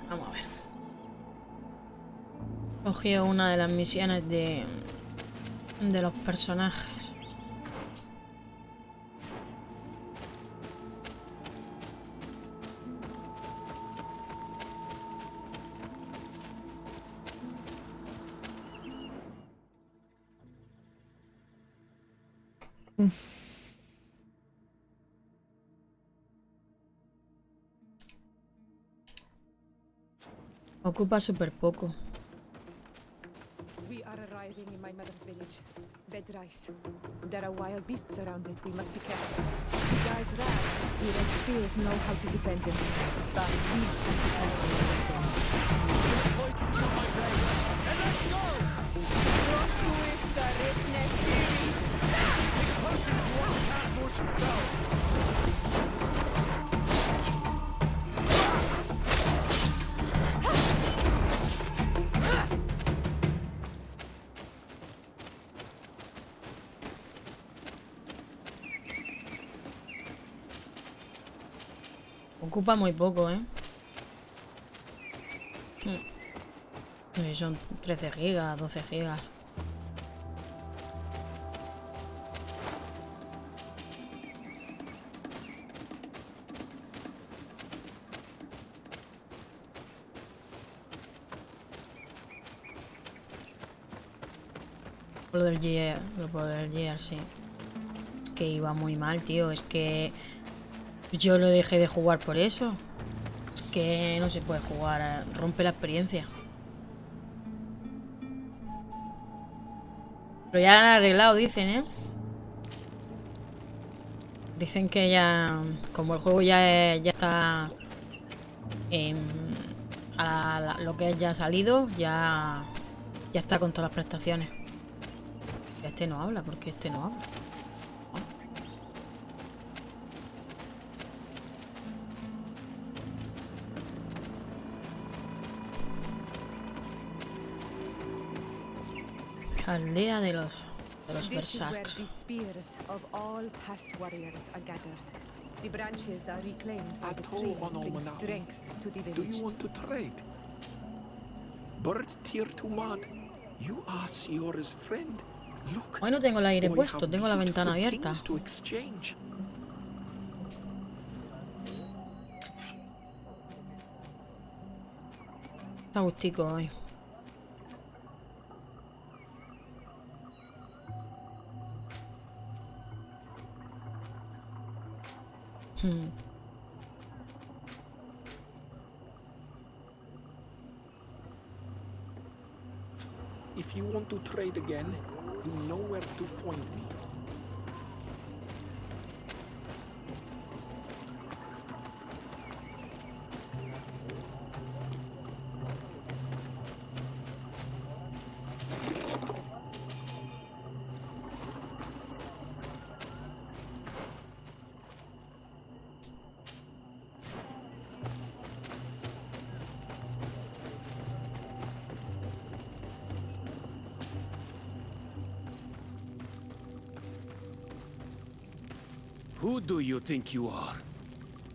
Vamos a ver. Cogí una de las misiones de los personajes. Ocupa súper poco. We are arriving in my mother's village. Bed rice. There are wild beasts around it. We must be careful. The guys rad. The red spears know how to defend themselves, but we must be careful with them. And let's go! Take a potion if you want to cast more spells. Ocupa muy poco, ¿eh? Son 13 gigas, 12 gigas. Lo del Gear, sí. Que iba muy mal, tío. Es que yo lo dejé de jugar por eso. Es que no se puede jugar, rompe la experiencia. Pero ya lo han arreglado, dicen, ¿eh? Dicen que ya, como el juego ya está lo que ya ha salido, ya está con todas las prestaciones. Este no habla, porque este no habla. Aldea de los Versasks. The spears of all past warriors are gathered. The branches are reclaimed by the tree and bring strength to the village. Do you want to trade? Bird tier to mud. You are Siora's friend. Look. Hoy no tengo el aire puesto, tengo la ventana abierta. To exchange. Está gustico hoy. If you want to trade again, you know where to find me. Who do you think you are?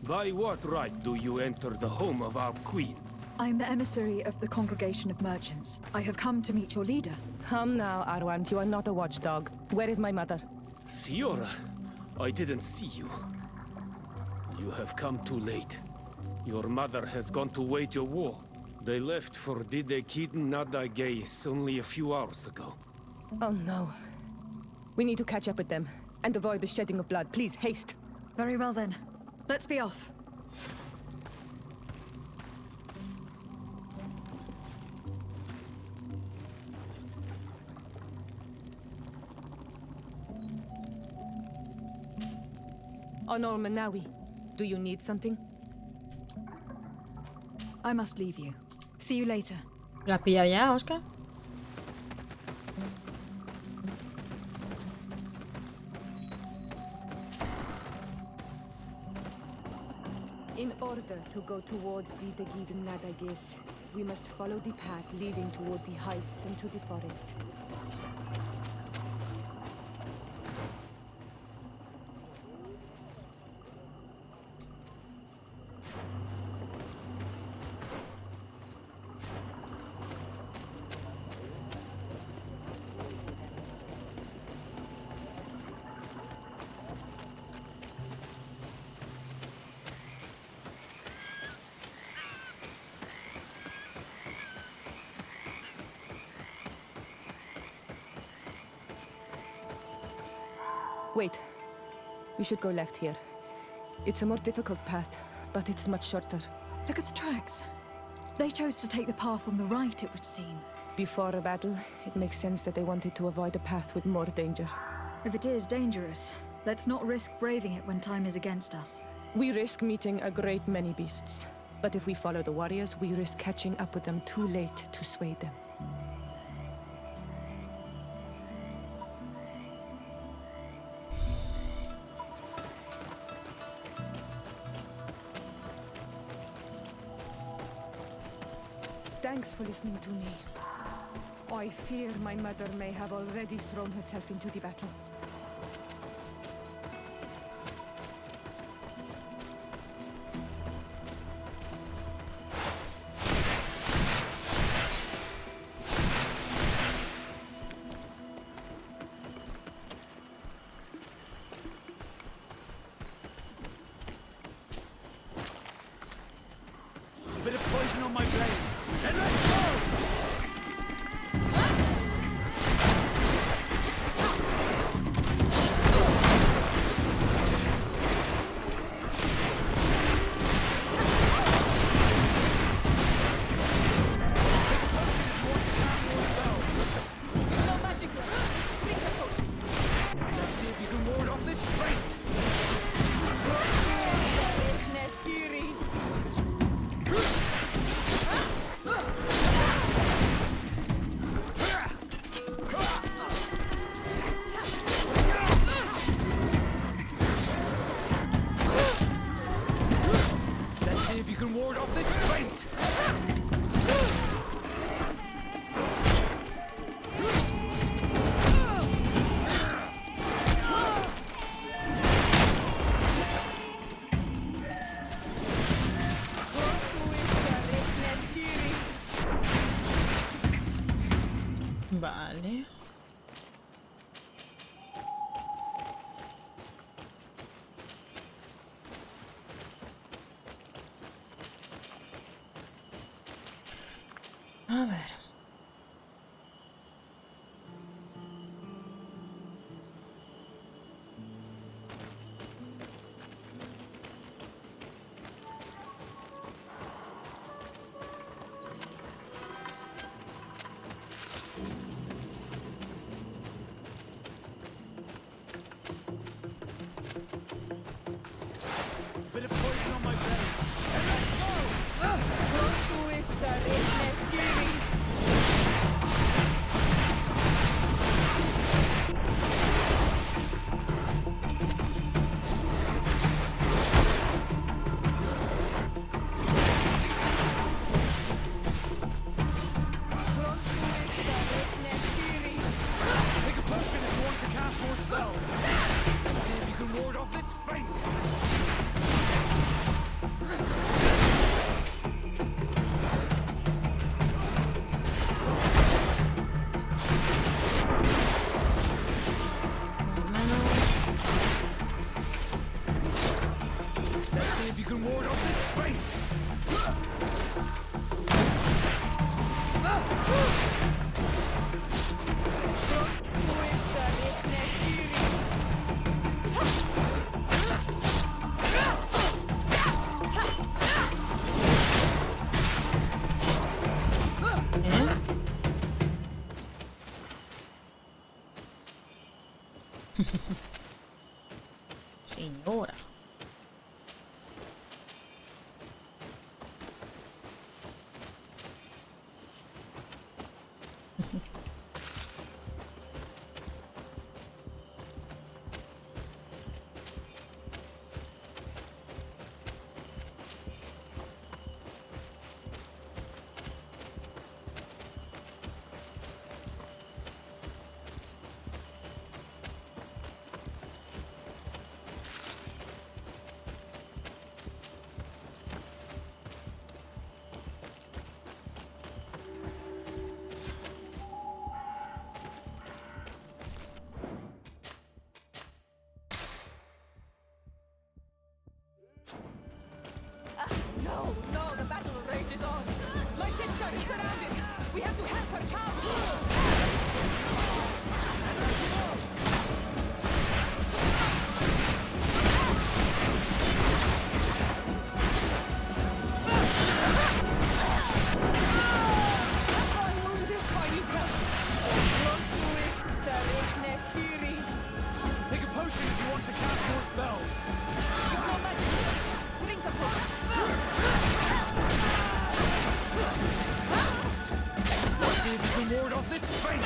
By what right do you enter the home of our queen? I am the emissary of the Congregation of Merchants. I have come to meet your leader. Come now, Arwand, you are not a watchdog. Where is my mother? Siora, I didn't see you. You have come too late. Your mother has gone to wage a war. They left for dificultad Nadagais only a few hours ago. Oh no. We need to catch up with them and avoid the shedding of blood. Please, haste. Very well then. Let's be off. Honor Manawi, do you need something? I must leave you. See you later. ¿Lo has pillado ya, Oscar? In order to go towards the Gidan Nadagis, we must follow the path leading toward the heights and to the forest. Wait. We should go left here. It's a more difficult path, but it's much shorter. Look at the tracks. They chose to take the path on the right, it would seem. Before a battle, it makes sense that they wanted to avoid a path with more danger. If it is dangerous, let's not risk braving it when time is against us. We risk meeting a great many beasts. But if we follow the warriors, we risk catching up with them too late to sway them. Thanks for listening to me. I fear my mother may have already thrown herself into the battle. Bit of poison on my blade. Then let's go! No magic left. Drink a potion. Let's see if you can ward off this fate. Let's see if you can ward off this fate. Vale. A ver. Bit of poison on my blade. Then let's go! Take a potion if you want to cast more spells. Let's see if you can ward off this fate. Let's see if you can ward off this fate. ¿Eh? Señora. No, no, the battle rages on. My sister is surrounded. We have to help her come. potion if you want to cast more spells. You've no magic. Drink a potion. Let's see if you can ward off this feint.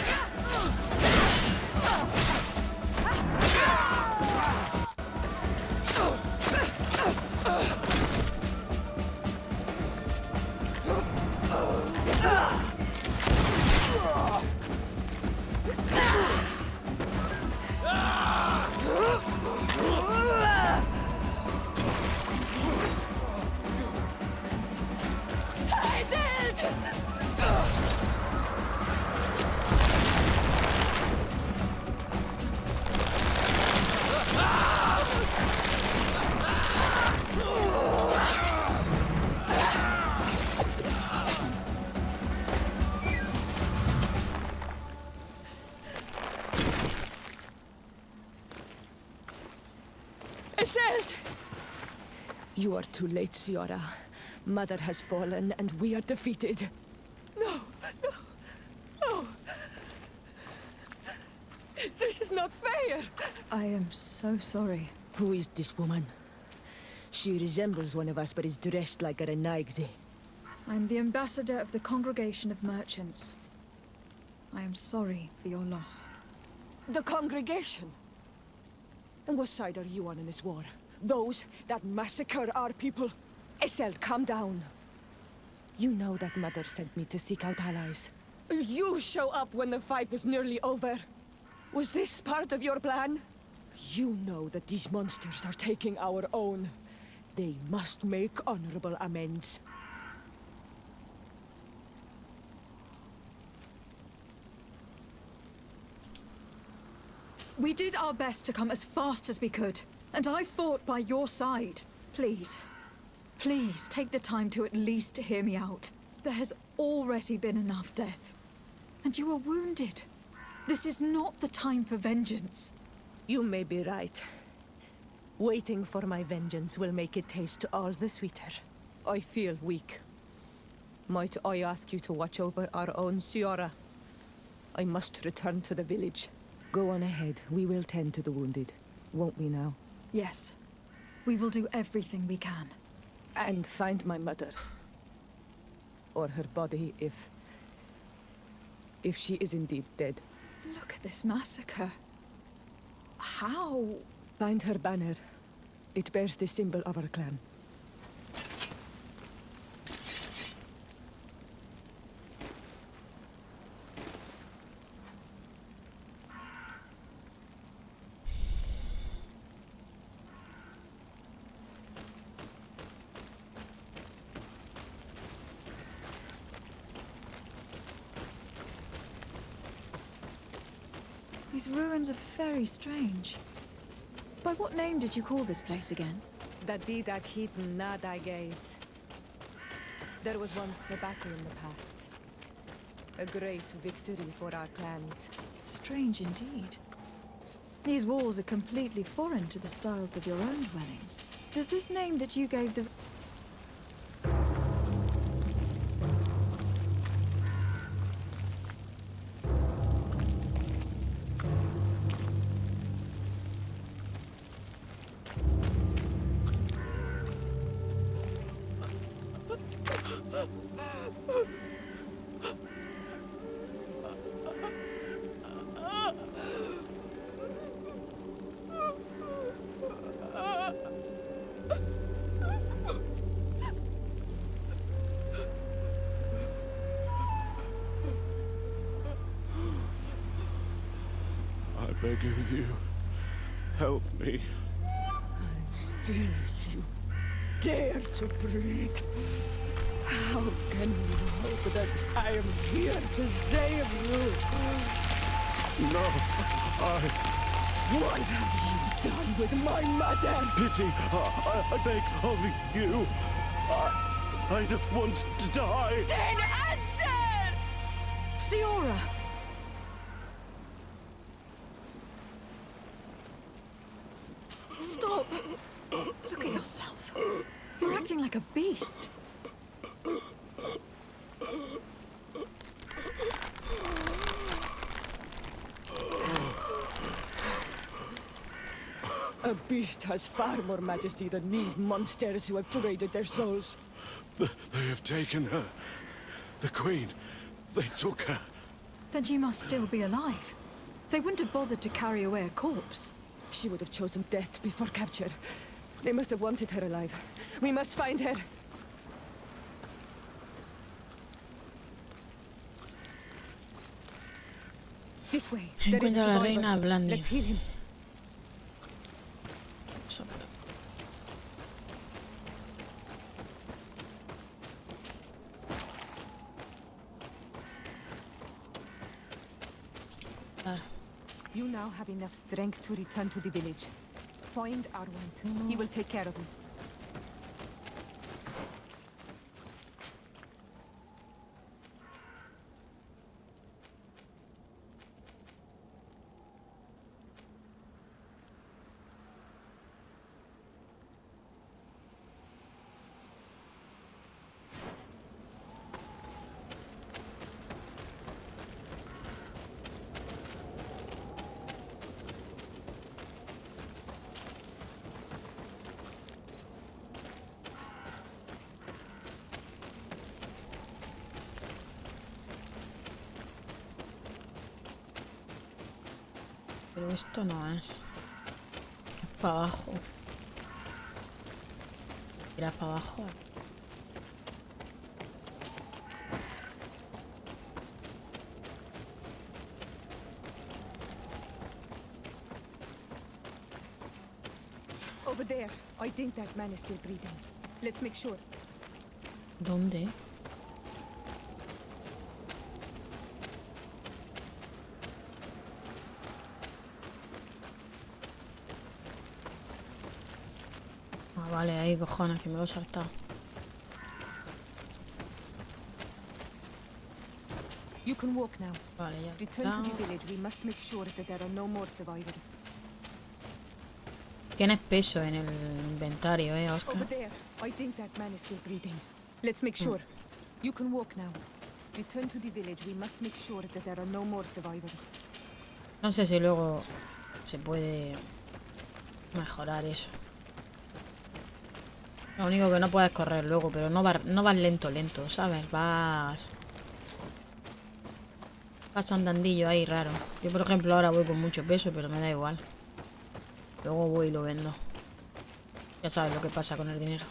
Iselt! You are too late, Ciara. Mother has fallen, and we are defeated. No, no, no. This is not fair. I am so sorry. Who is this woman? She resembles one of us, but is dressed like a Renaigze. I'm the ambassador of the Congregation of Merchants. I am sorry for your loss. The congregation? And what side are you on in this war? Those that massacre our people? Iselt, calm down. You know that Mother sent me to seek out allies. You show up when the fight was nearly over. Was this part of your plan? You know that these monsters are taking our own. They must make honorable amends. We did our best to come as fast as we could, and I fought by your side. Please, please take the time to at least hear me out. There has already been enough death, and you were wounded. This is not the time for vengeance. You may be right. Waiting for my vengeance will make it taste all the sweeter. I feel weak. Might I ask you to watch over our own Ciara? I must return to the village. Go on ahead. We will tend to the wounded. Won't we now? Yes, we will do everything we can. And find my mother. Or her body, if she is indeed dead. Look at this massacre. How? Find her banner. It bears the symbol of our clan. These ruins are very strange. By what name did you call this place again? The dificultad. There was once a battle in the past. A great victory for our clans. Strange indeed. These walls are completely foreign to the styles of your own dwellings. Does this name that you gave the... I beg of you, help me. Still you dare to breathe. How can you hope that I am here to save you? No, What have you done with my mother? pity, I beg of you. I don't want to die. Then answer! Ciara! Stop! Look at yourself. You're acting like a beast. A beast has far more majesty than these monsters who have traded their souls. They have taken her. The Queen. They took her. Then she must still be alive. They wouldn't have bothered to carry away a corpse. She would have chosen death before capture. They must have wanted her alive. We must find her. This way. There is a Encuentra a la survivor. reina Blandi. Let's heal him. You now have enough strength to return to the village. Find Arwand. He will take care of you. Pero esto no es. Es para abajo. Era para abajo. Over there. I think that man is still breathing. Let's make sure. ¿Dónde? Ah, vale, ahí, cojones, que me lo he saltado. You can walk now. Vale, ya Return está. to the village. We must make sure that there are no more survivors. Tienes peso en el inventario, Oscar. Over there. I think that man is still breathing. Let's make sure. You can walk now. Return to the village. We must make sure that there are no more survivors. No sé si luego se puede mejorar eso. Lo único que no puedes correr luego, pero no vas lento, ¿sabes? Vas andandillo ahí raro. Yo, por ejemplo, ahora voy con mucho peso, pero me da igual. Luego voy y lo vendo. Ya sabes lo que pasa con el dinero.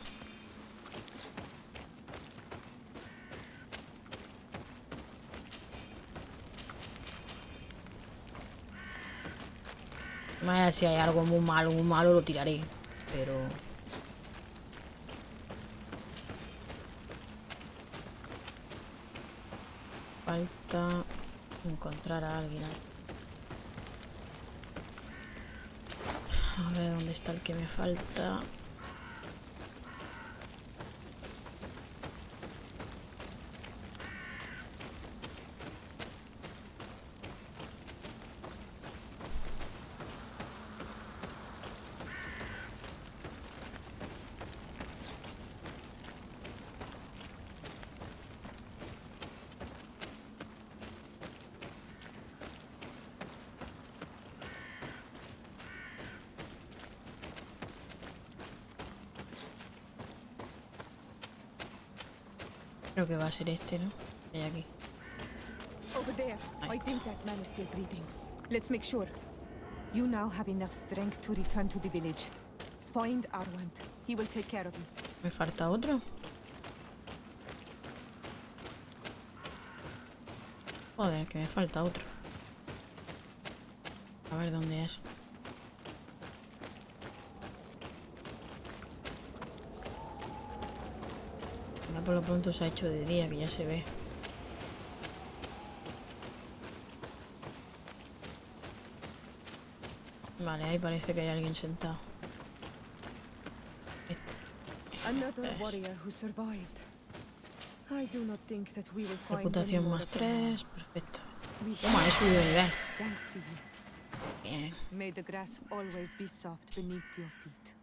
De manera, si hay algo muy malo, lo tiraré. Pero... falta encontrar a alguien. A ver dónde está el que me falta. Creo que va a ser este, ¿no? Hay aquí. Over there. I think that man is still breathing. Let's make sure. You now have enough strength to return to the village. Find Arwand. He will take care of you. ¿Me falta otro? Joder, que me falta otro. A ver dónde es. Ya por lo pronto se ha hecho de día, que ya se ve. Vale, ahí parece que hay alguien sentado. Another warrior who survived. I do not think that we will find Reputación any more más of them. 3, perfecto. We Toma, he subido de nivel. Thanks to you. Bien. May the grass always be soft beneath your feet.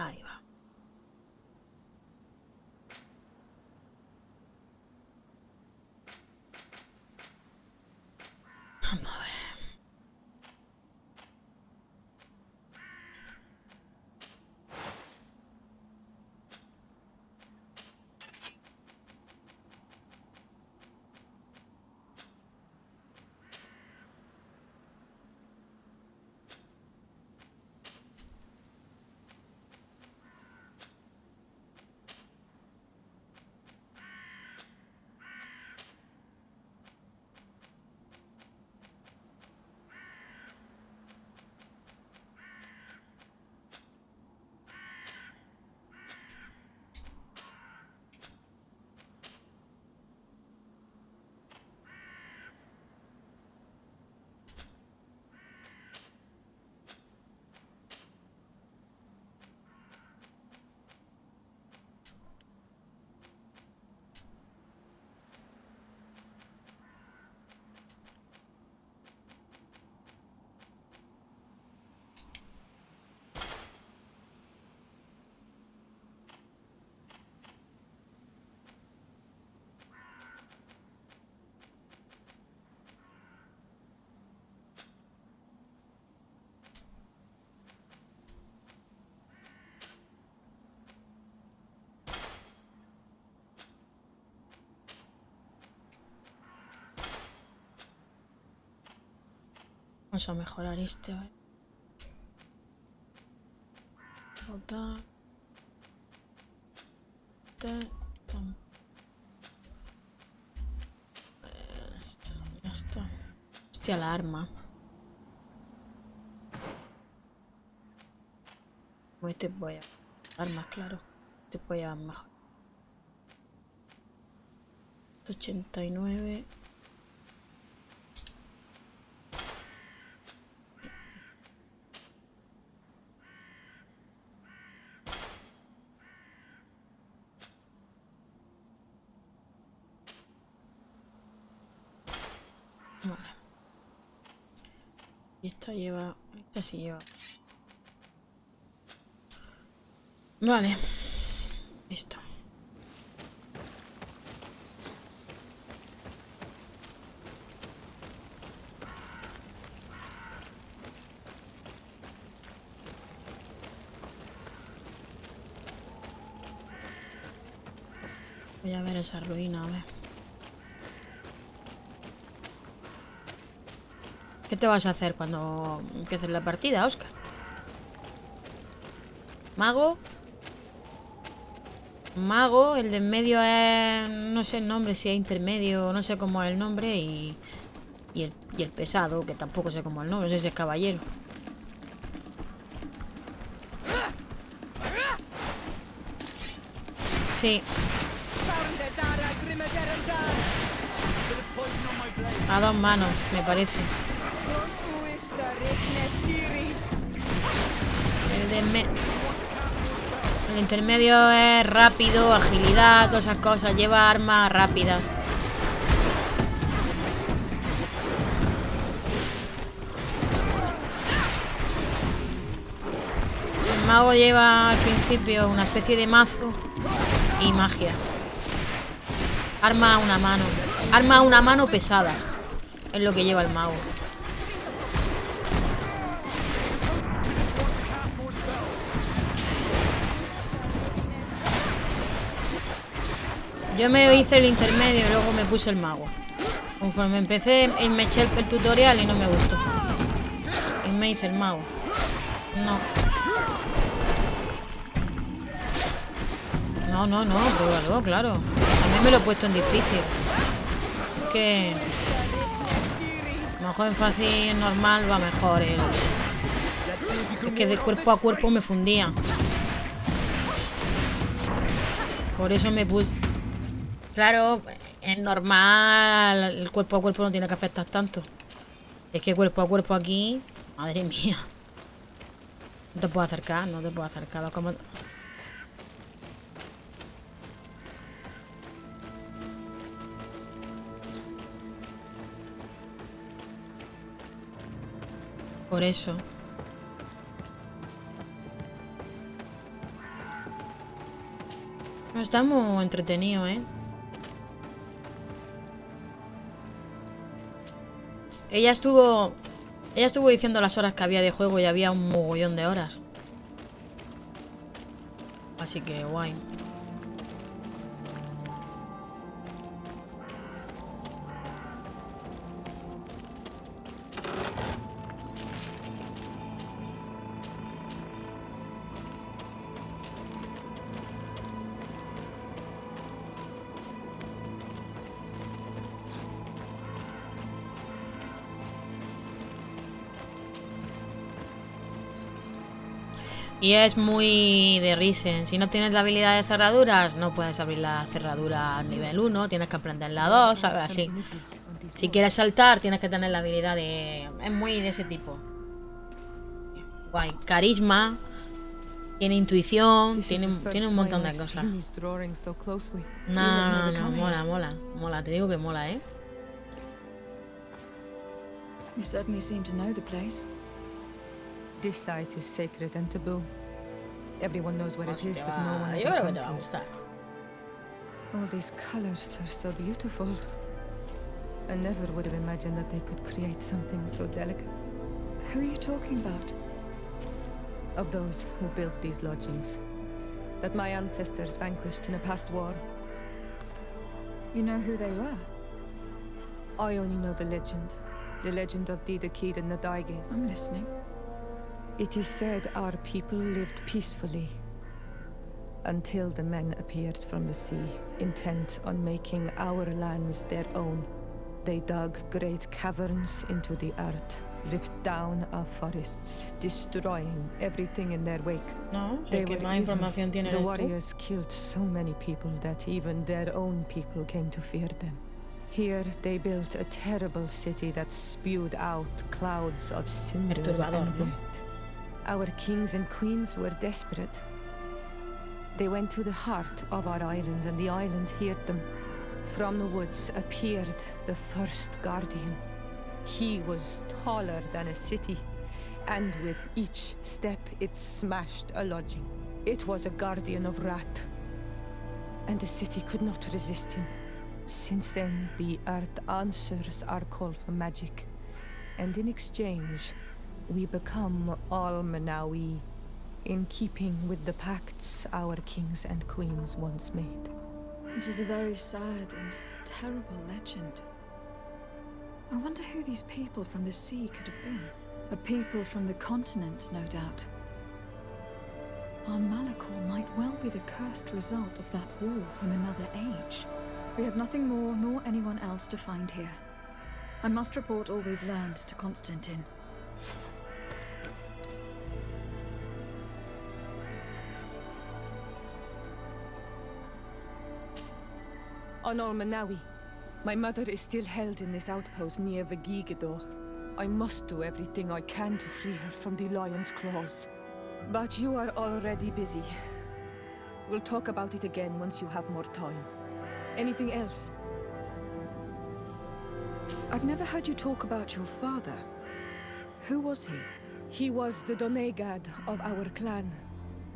Ahí va. Vamos a ver. Vamos a mejorar este. ¿Vale? Botar. Ya está. Hostia, la arma. Este voy a... Armas, claro. Te voy a mejorar. 89. Vale. Y esta lleva... Esta sí lleva... Vale. Listo. Voy a ver esa ruina, a ver. ¿Qué te vas a hacer cuando empieces la partida, Oscar? Mago. Mago, el de en medio es... No sé el nombre, si es intermedio, no sé cómo es el nombre. Y el pesado, que tampoco sé cómo es el nombre, ese es caballero. Sí. A dos manos, me parece. El intermedio es rápido, agilidad, todas esas cosas. Lleva armas rápidas. El mago lleva al principio una especie de mazo y magia. Arma a una mano. Arma a una mano pesada. Es lo que lleva el mago. Yo me hice el intermedio y luego me puse el mago. Conforme empecé, me eché el tutorial y no me gustó. Y me hice el mago. No. No, pruébalo, claro. También me lo he puesto en difícil. Es que... A lo mejor en fácil normal va mejor. Es que de cuerpo a cuerpo me fundía. Por eso me puse... Claro, es normal. El cuerpo a cuerpo no tiene que afectar tanto. Es que cuerpo a cuerpo aquí... Madre mía. No te puedo acercar, no te puedo acercar. Como... Por eso. Está muy entretenido, ¿eh? Ella estuvo diciendo las horas que había de juego y había un mogollón de horas. Así que guay. Y es muy de Risen. Si no tienes la habilidad de cerraduras, no puedes abrir la cerradura a nivel 1. Tienes que aprender la 2, ¿sabes? Así. Si quieres saltar, tienes que tener la habilidad de... Es muy de ese tipo. Guay. Carisma. Tiene intuición. Tiene un montón de cosas. No, mola. Te digo que mola, ¿eh? You certainly seem to know the place. This site is sacred and taboo. Everyone knows where it is, but no one Yo ever creo que te comes va a here. gustar. All these colors are so beautiful. I never would have imagined that they could create something so delicate. Who are you talking about? Of those who built these lodgings, that my ancestors vanquished in a past war. You know who they were? I only know the legend of dificultad and the Daiges. I'm listening. It is said our people lived peacefully until the men appeared from the sea, intent on making our lands their own. They dug great caverns into the earth, ripped down our forests, destroying everything in their wake. No, sé They que were más evil. información tienes The tú. warriors killed so many people that even their own people came to fear them. Here they built a terrible city that spewed out clouds of cinder Perturbador, and ¿no? dirt. Our kings and queens were desperate. They went to the heart of our island, and the island heard them. From the woods appeared the first guardian. He was taller than a city, and with each step it smashed a lodging. It was a guardian of Rat, and the city could not resist him. Since then, the earth answers our call for magic, and in exchange, we become Almanawi, in keeping with the pacts our kings and queens once made. It is a very sad and terrible legend. I wonder who these people from the sea could have been. A people from the continent, no doubt. Our Malachor might well be the cursed result of that war from another age. We have nothing more nor anyone else to find here. I must report all we've learned to Constantine. On Almanawi, my mother is still held in this outpost near Vigigidor. I must do everything I can to free her from the lion's claws. But you are already busy. We'll talk about it again once you have more time. Anything else? I've never heard you talk about your father. Who was he? He was the Donegad of our clan.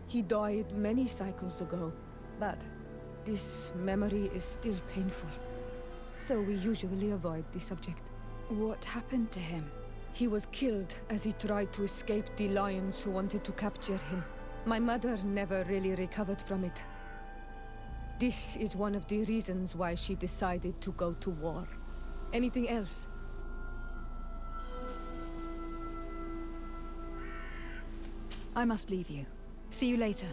He died many cycles ago, but this memory is still painful. So we usually avoid the subject. What happened to him? He was killed as he tried to escape the lions who wanted to capture him. My mother never really recovered from it. This is one of the reasons why she decided to go to war. Anything else? I must leave you. See you later.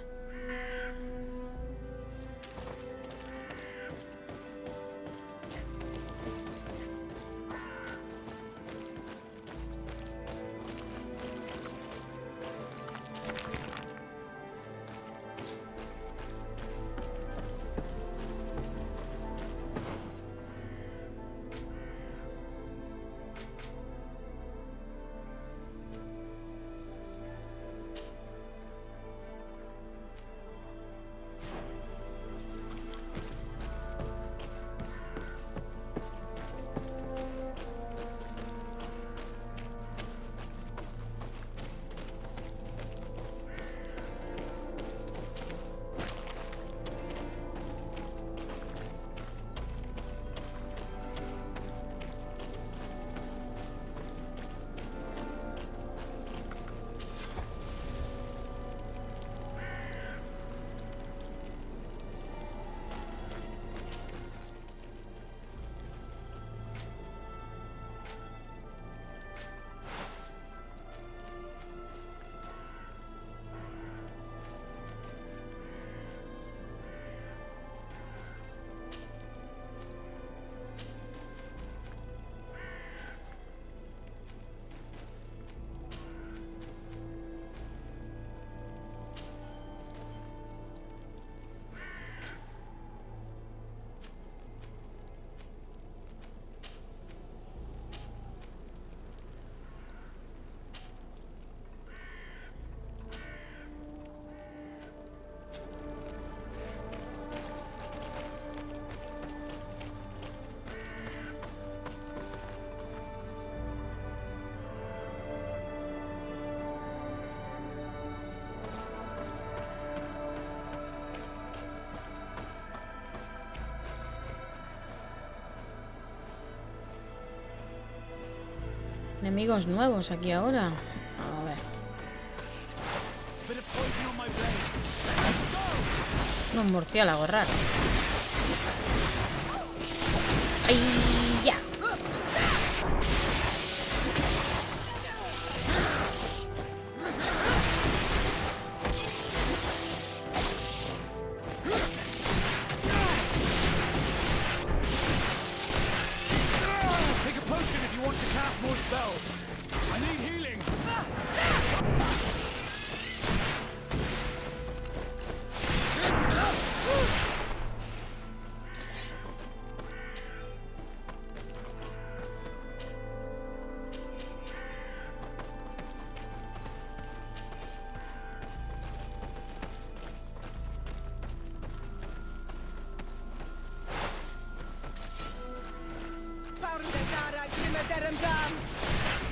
Enemigos nuevos aquí ahora. A ver. Bit of poison on my blade. Unos murciélagos raros. ¡Ay, ya! Take a potion if you want to cast more spells. I need healing.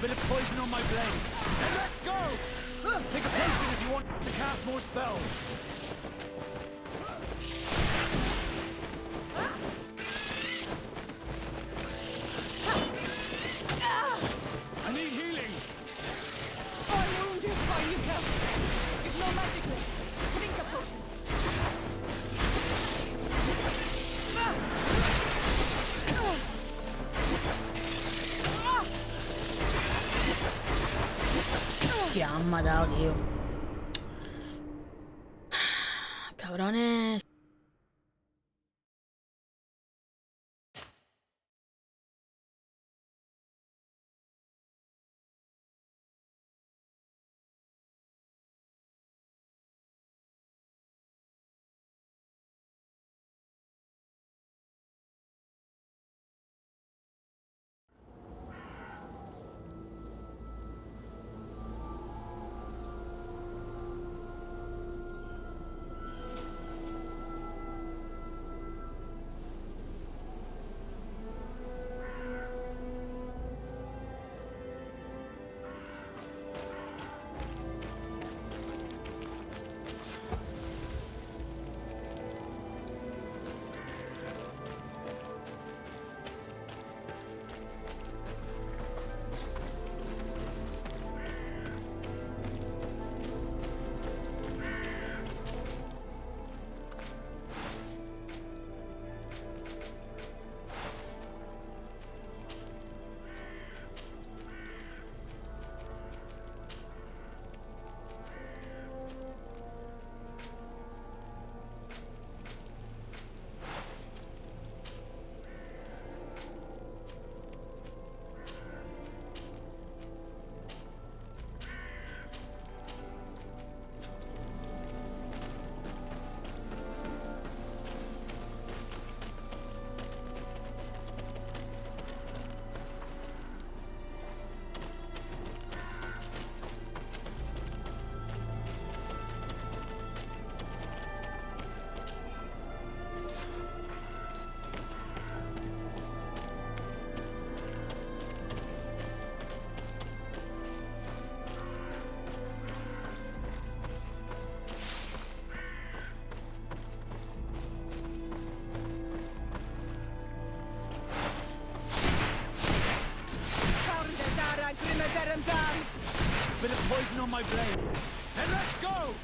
Bit of poison on my blade. And let's go! Take a potion if you want to cast more spells. I need healing. I'm wounded by you, help. If no magically, drink a potion. Ya han matado, tío. Cabrones. Bit of poison on my blade. And let's go!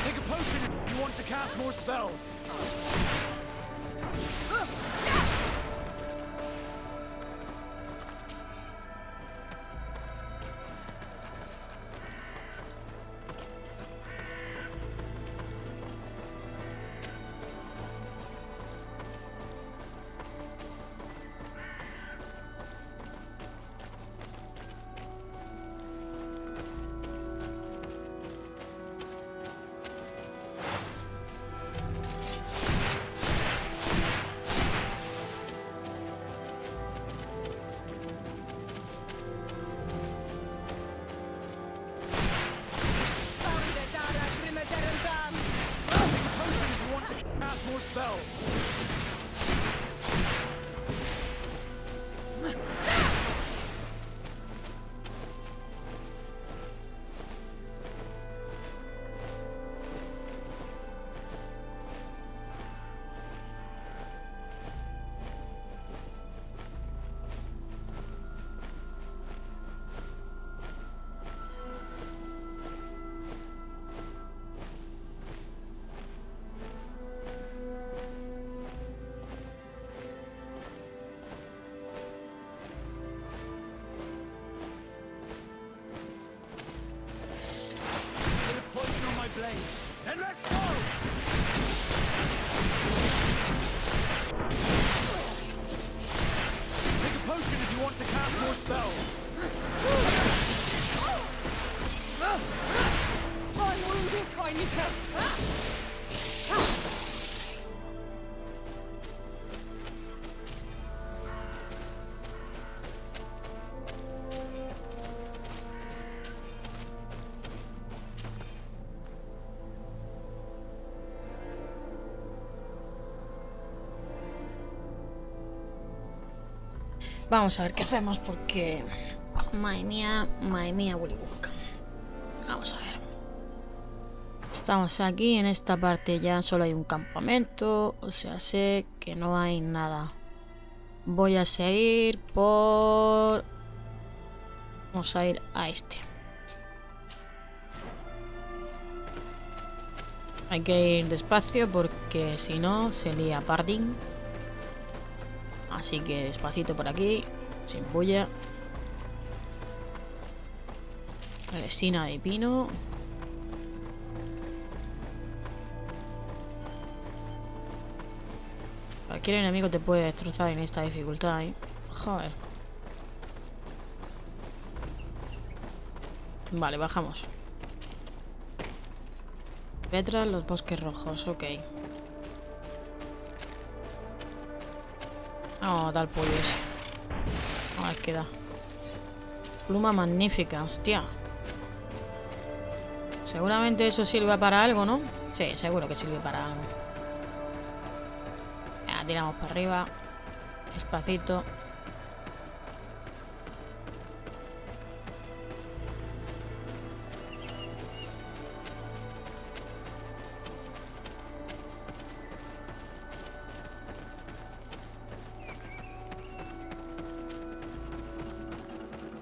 Take a potion if you want to cast more spells. More spells. Vamos a ver qué hacemos porque... Madre mía, Willy Wonka. Vamos a ver. Estamos aquí, en esta parte ya solo hay un campamento, o sea, sé que no hay nada. Voy a seguir por... Vamos a ir a este. Hay que ir despacio porque si no se lía pardín. Así que despacito por aquí, sin bulla. Vecina de pino. Cualquier enemigo te puede destrozar en esta dificultad, ¿eh? Joder. Vale, bajamos. Petra, los bosques rojos, ok. Vamos a dar pollo ese. A ver qué da. Pluma magnífica, hostia. Seguramente eso sirve para algo, ¿no? Sí, seguro que sirve para algo. Ya, tiramos para arriba. Despacito.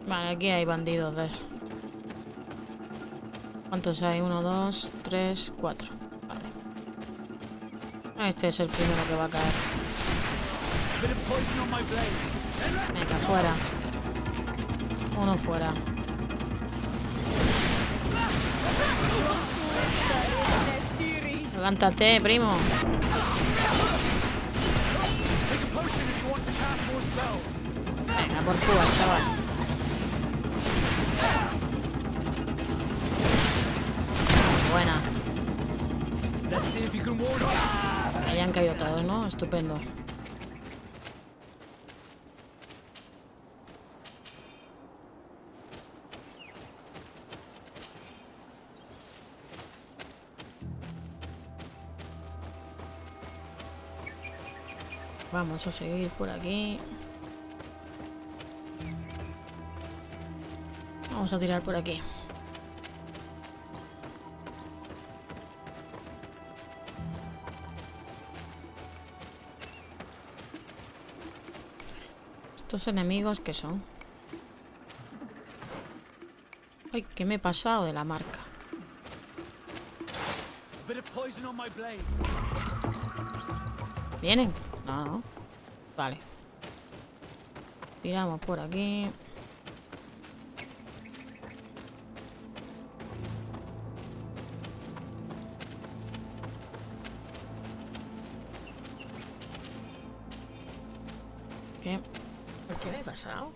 Vale, aquí hay bandidos de eso. ¿Cuántos hay? 1, 2, 3, 4. Vale. Este es el primero que va a caer. Venga, fuera. Uno fuera. Levántate, primo. Venga, por Cuba, chaval. Buena. Ahí han caído todos, ¿no? Estupendo. Vamos a seguir por aquí. Vamos a tirar por aquí. ¿Estos enemigos qué son? Ay, ¿qué me he pasado de la marca? ¿Vienen? No, no. Vale. Tiramos por aquí. ¿Qué? ¿Por qué me he pasado?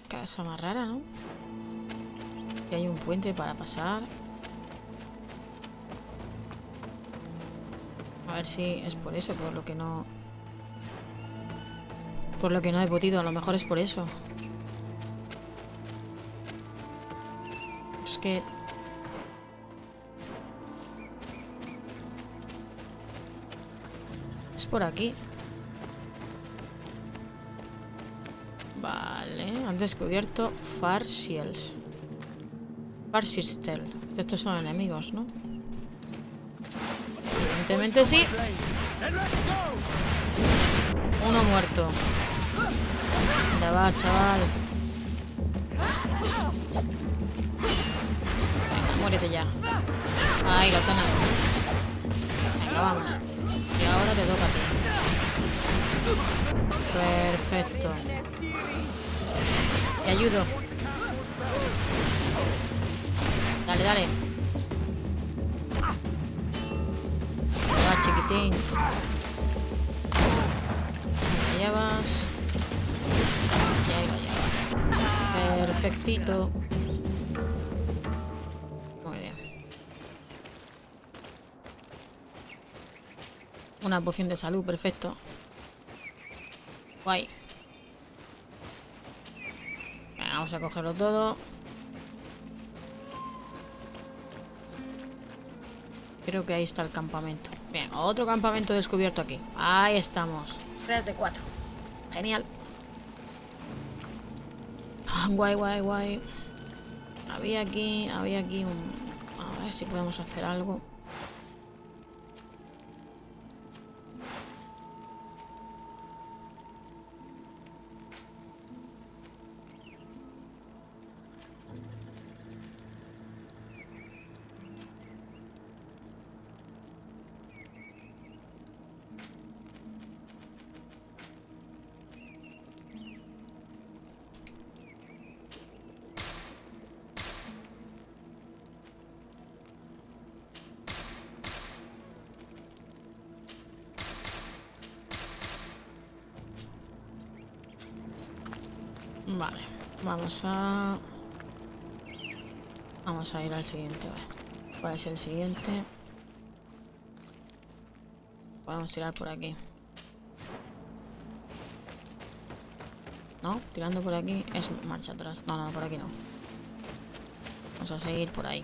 Casa más rara, ¿no? Que hay un puente para pasar. A ver si es por eso, por lo que no... Por lo que no he podido, a lo mejor es por eso. Es que... Es por aquí. Vale, han descubierto Farsiels. Farsistel. Estos son enemigos, ¿no? Evidentemente sí. Uno muerto. Ya va, chaval. Venga, muérete ya. Ahí, Gatana. Venga, vamos. Y ahora te toca a ti. Perfecto. Te ayudo. Dale, dale. Va, chiquitín. Ahí lo llevas. Y ahí lo llevas. Perfectito. Muy bien. Una poción de salud, perfecto. Guay. Venga, vamos a cogerlo todo. Creo que ahí está el campamento. Bien, otro campamento descubierto aquí. Ahí estamos. 3 de 4. Genial. Guay, guay, guay. Había aquí un... A ver si podemos hacer algo. Vale, vamos a ir al siguiente. Vale. ¿Cuál es el siguiente? Podemos tirar por aquí. No, tirando por aquí es marcha atrás. No, no, por aquí no. Vamos a seguir por ahí.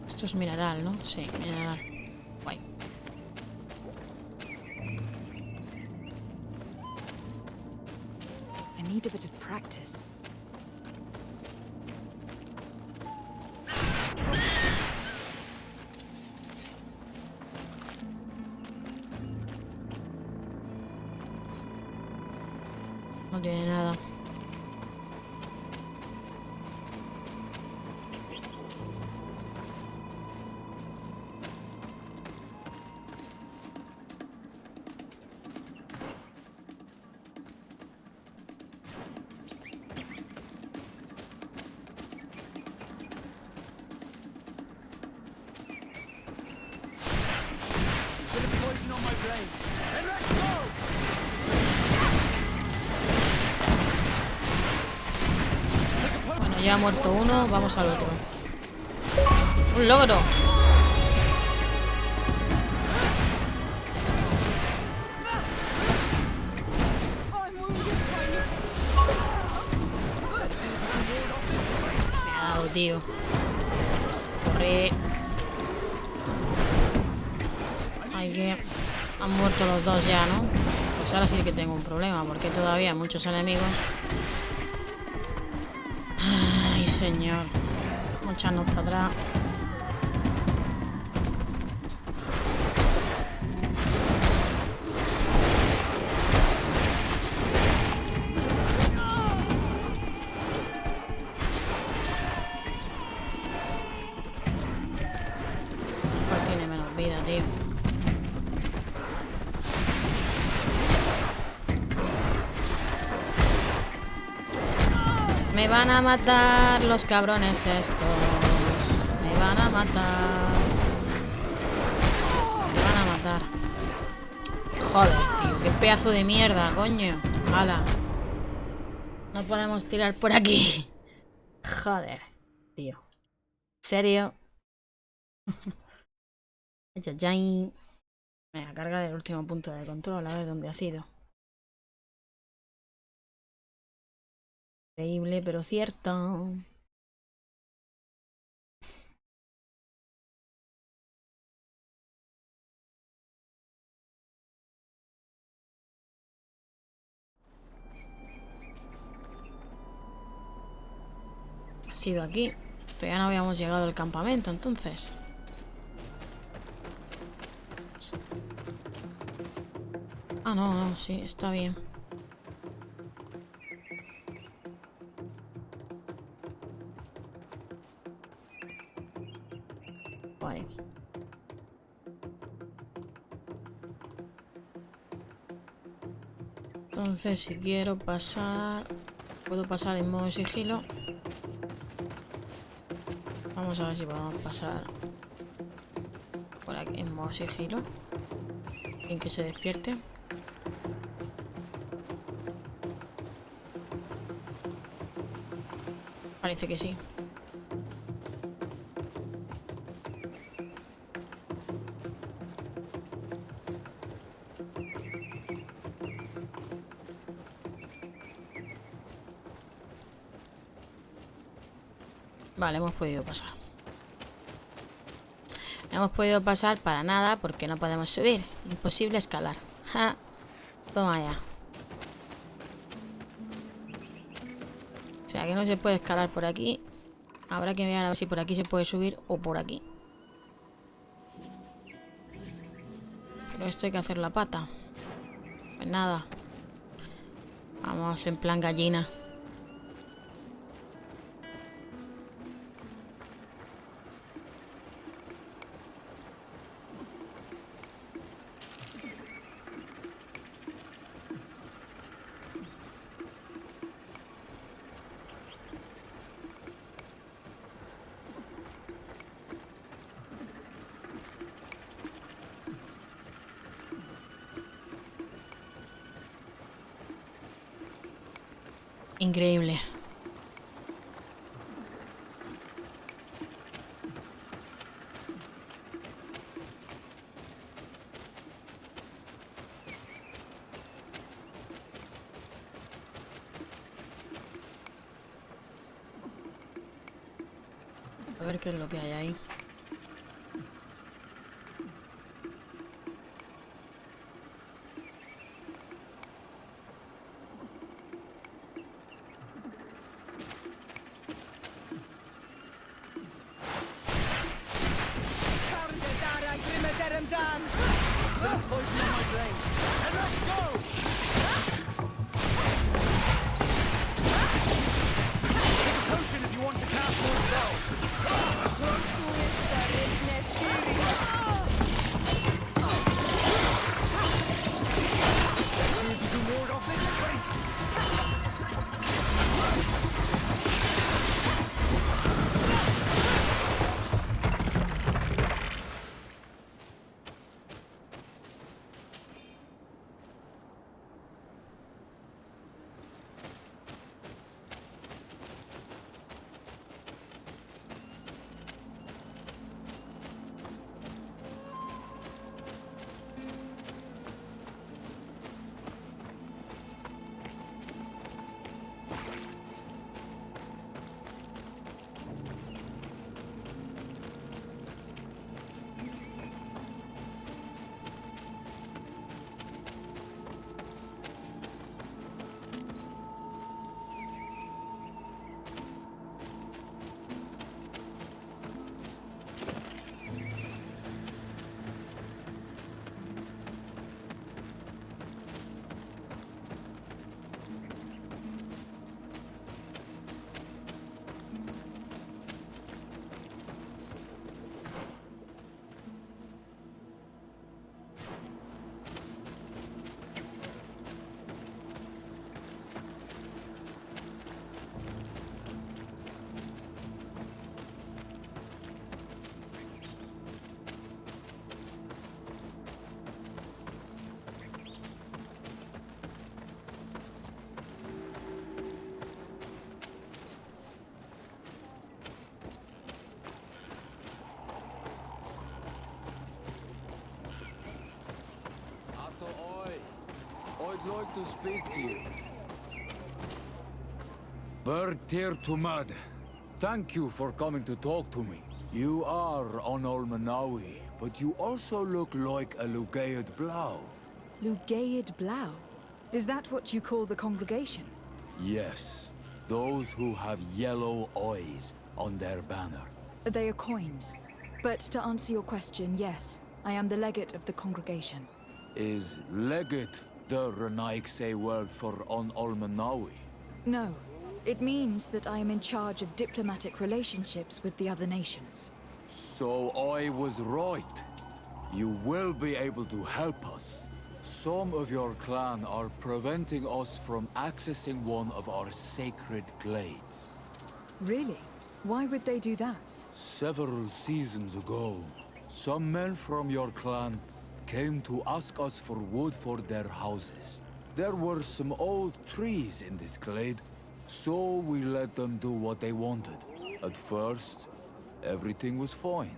Esto es mineral, ¿no? Sí, mineral. Guay. I need a bit of practice. No tiene nada. Bit of poison on my blade. And let's go! Bueno, ya ha muerto uno, vamos al otro. ¡Un logro! Me ha dado, tío. Corre. Hay que... Han muerto los dos ya, ¿no? Pues ahora sí que tengo un problema, porque todavía hay muchos enemigos. Ay, señor. Echarnos para atrás. Pues tiene menos vida, tío. Me van a matar los cabrones estos. Me van a matar. Me van a matar. Joder, tío. Qué pedazo de mierda, coño. Hala. No podemos tirar por aquí. Joder, tío. ¿En serio? Yayay. Venga, cargar el último punto de control. A ver dónde ha sido. Increíble, pero cierto. Ha sido aquí. Todavía no habíamos llegado al campamento, entonces. Ah, no, no, sí, está bien. Vale. Entonces, si quiero pasar... Puedo pasar en modo sigilo. Vamos a ver si podemos pasar por aquí en modo sigilo. Sin que se despierte. Parece que sí. Vale, hemos podido pasar. No hemos podido pasar para nada porque no podemos subir. Imposible escalar. Ja. Toma ya. O sea que no se puede escalar por aquí. Habrá que mirar a ver si por aquí se puede subir o por aquí. Pero esto hay que hacer la pata. Pues nada. Vamos en plan gallina. Increíble. A ver qué es lo que hay ahí. Little poison on my blade. And let's go! Take a potion if you want to cast more spells. Let's see if you can ward off this fate. I'd like to speak to you. Bird Tear to Mud, thank you for coming to talk to me. You are on Olmanawi, but you also look like a Lugaid Blau. Lugaid Blau? Is that what you call the congregation? Yes, those who have yellow eyes on their banner. They are coins. But to answer your question, yes, I am the legate of the congregation. Is legate the Renaigse word for on Olmanawi? No. It means that I am in charge of diplomatic relationships with the other nations. So I was right. You will be able to help us. Some of your clan are preventing us from accessing one of our sacred glades. Really? Why would they do that? Several seasons ago, some men from your clan came to ask us for wood for their houses. There were some old trees in this glade, so we let them do what they wanted. At first, everything was fine.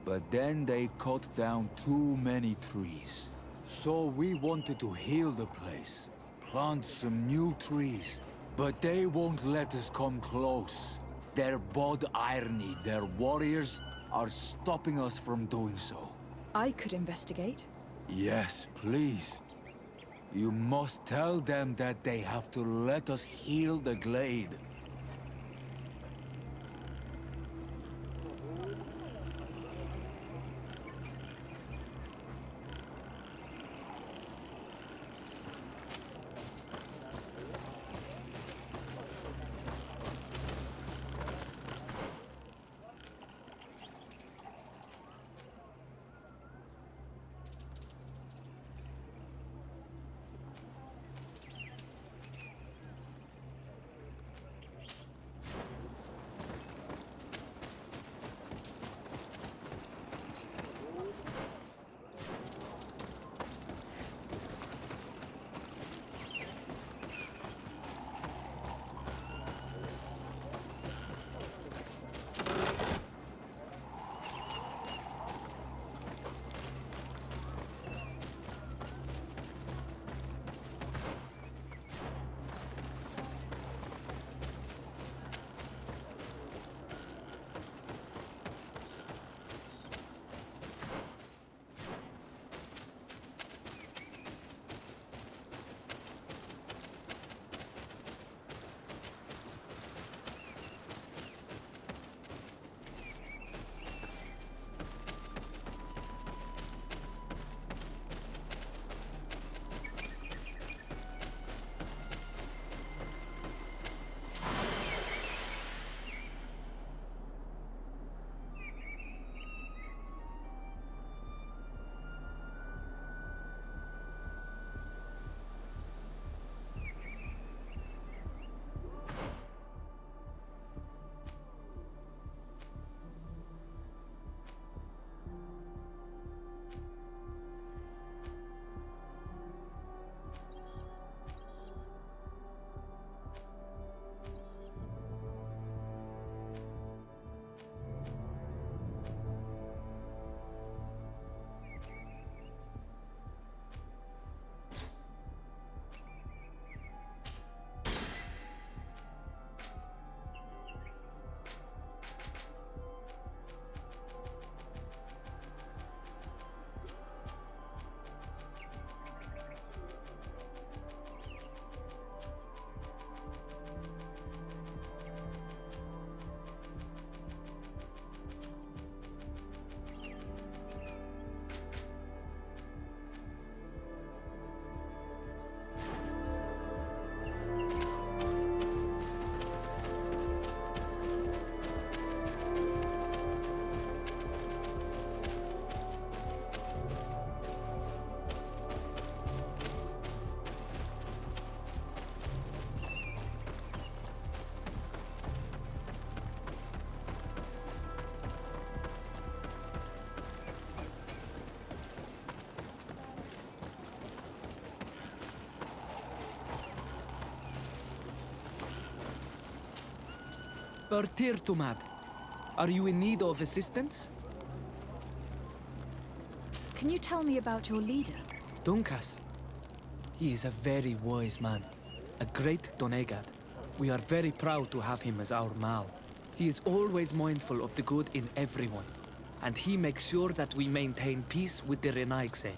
But then they cut down too many trees. So we wanted to heal the place, plant some new trees, but they won't let us come close. Their bod irony, their warriors are stopping us from doing so. I could investigate. Yes, please. You must tell them that they have to let us heal the glade. Bertirtumad, are you in need of assistance? Can you tell me about your leader? Dunkas. He is a very wise man, a great Donegad. We are very proud to have him as our Mal. He is always mindful of the good in everyone, and he makes sure that we maintain peace with the Renaigse.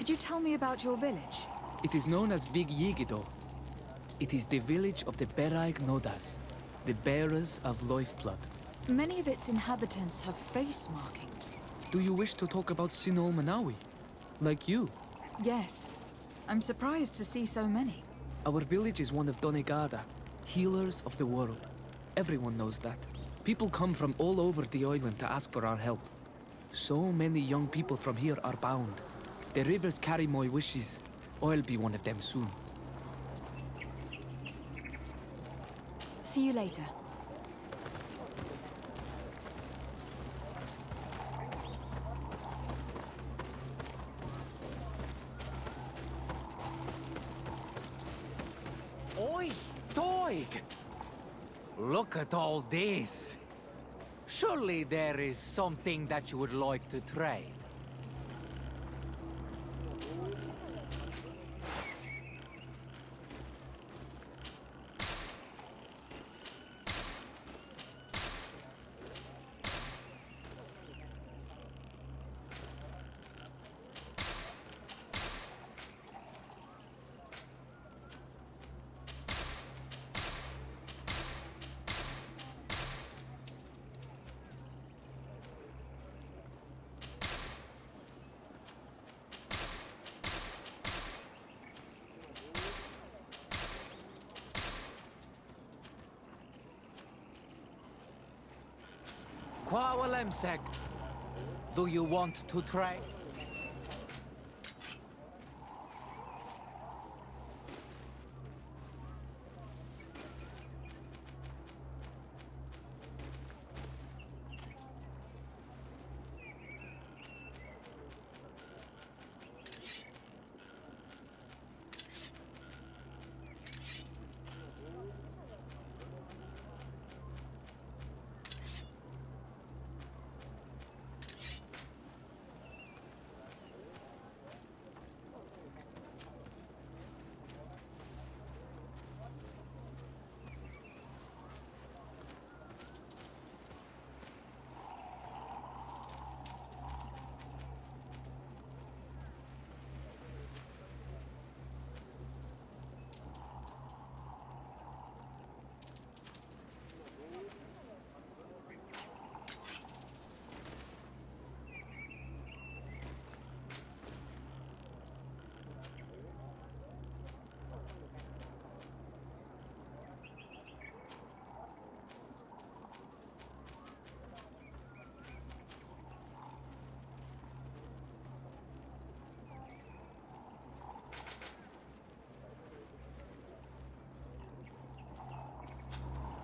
Could you tell me about your village? It is known as Vigyigido. It is the village of the Beraig Nodas, the bearers of lifeblood. Many of its inhabitants have face markings. Do you wish to talk about Sinol Manawi? Like you? Yes. I'm surprised to see so many. Our village is one of Donegada, healers of the world. Everyone knows that. People come from all over the island to ask for our help. So many young people from here are bound. The rivers carry my wishes. I'll be one of them soon. See you later. Oi, Doig! Look at all this. Surely there is something that you would like to trade. Kwawalemsek, do you want to trade?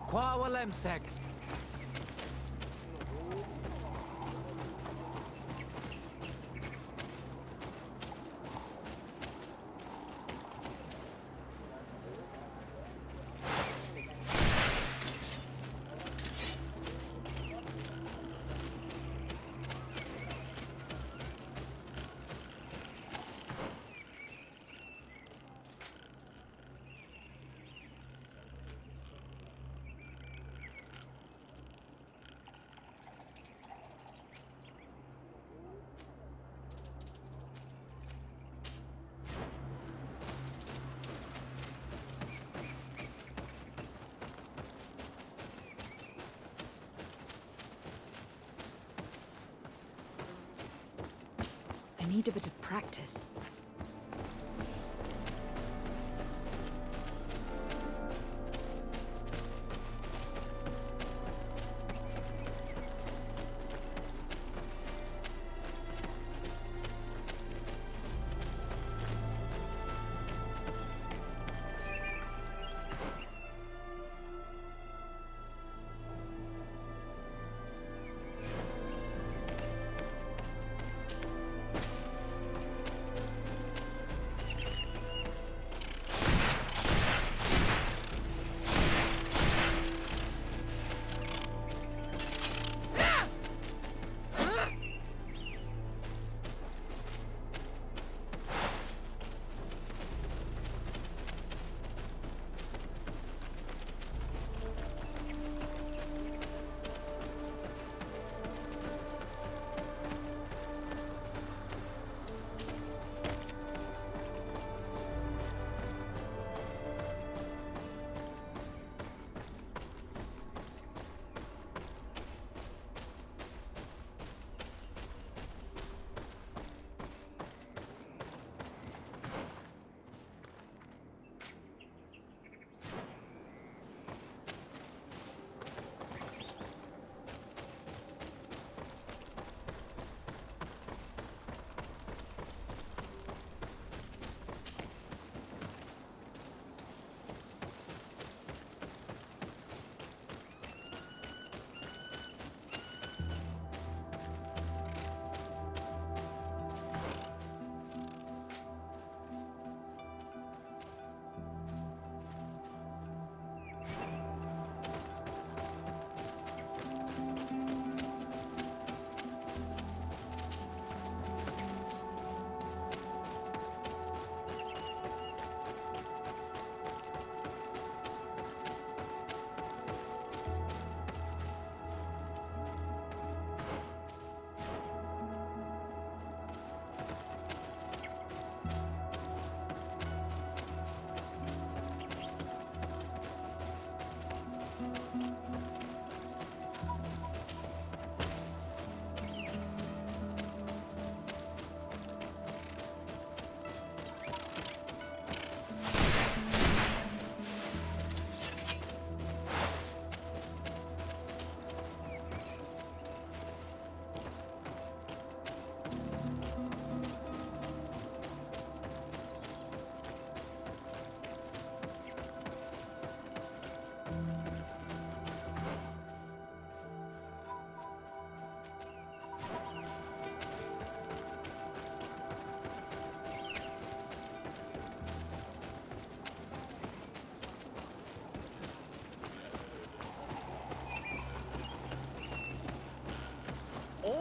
Kwawalemsek. I need a bit of practice.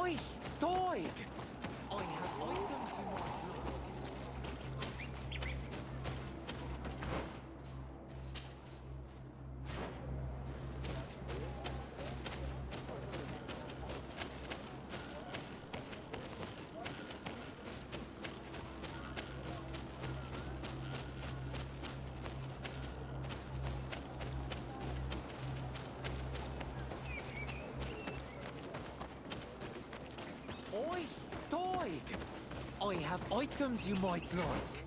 Oi, Doig! I have items you might like. Oi, Doig! I have items you might like.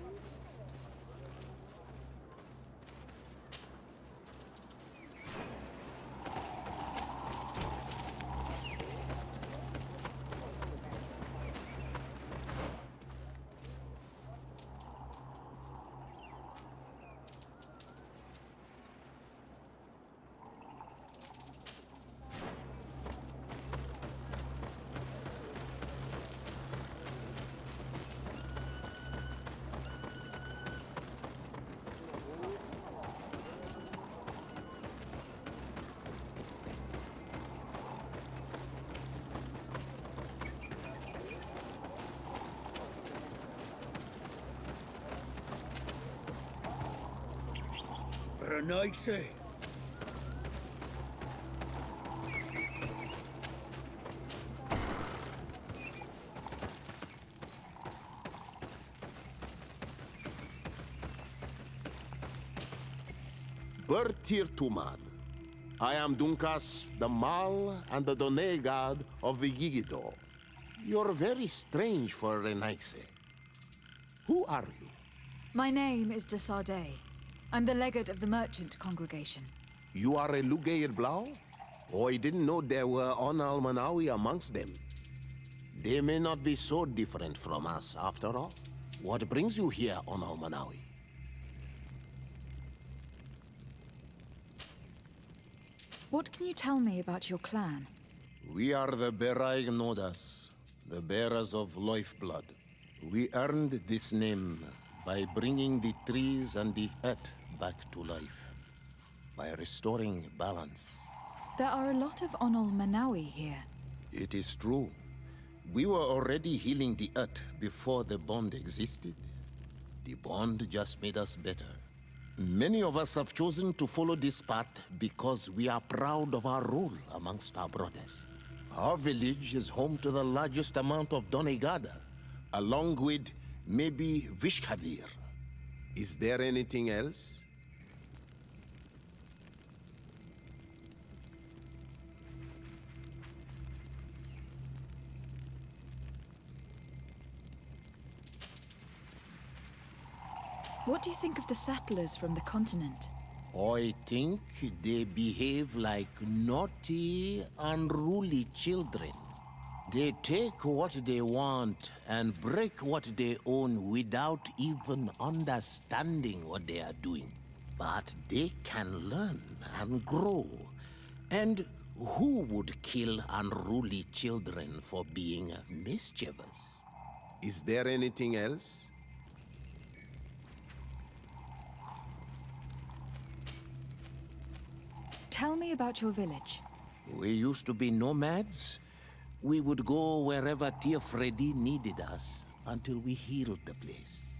Renaise. Bertir Tumad. I am Dunkas, the Mal and the Done god of Vigigido. You're very strange for Renaise. Who are you? My name is de Sardet. I'm the legate of the merchant congregation. You are a Lugair Blau? Oh, I didn't know there were Onal Manawi amongst them. They may not be so different from us, after all. What brings you here, Onal Manawi? What can you tell me about your clan? We are the Beraig Nodas, the bearers of lifeblood. We earned this name by bringing the trees and the earth back to life, by restoring balance. There are a lot of Onol Manawi here. It is true. We were already healing the earth before the bond existed. The bond just made us better. Many of us have chosen to follow this path because we are proud of our role amongst our brothers. Our village is home to the largest amount of Donegada, along with maybe Vishkadir. Is there anything else? What do you think of the settlers from the continent? I think they behave like naughty, unruly children. They take what they want and break what they own without even understanding what they are doing. But they can learn and grow. And who would kill unruly children for being mischievous? Is there anything else? Tell me about your village. We used to be nomads. We would go wherever Tia Freddy needed us until we healed the place.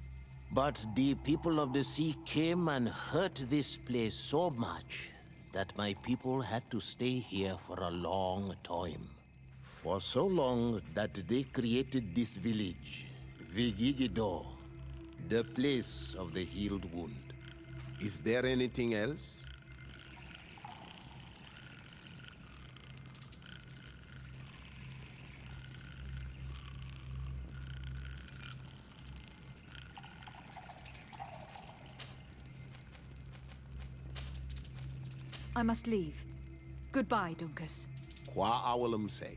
But the people of the sea came and hurt this place so much that my people had to stay here for a long time. For so long that they created this village, Vigigido, the place of the healed wound. Is there anything else? I must leave. Goodbye, Dunkus. Qua awalum say.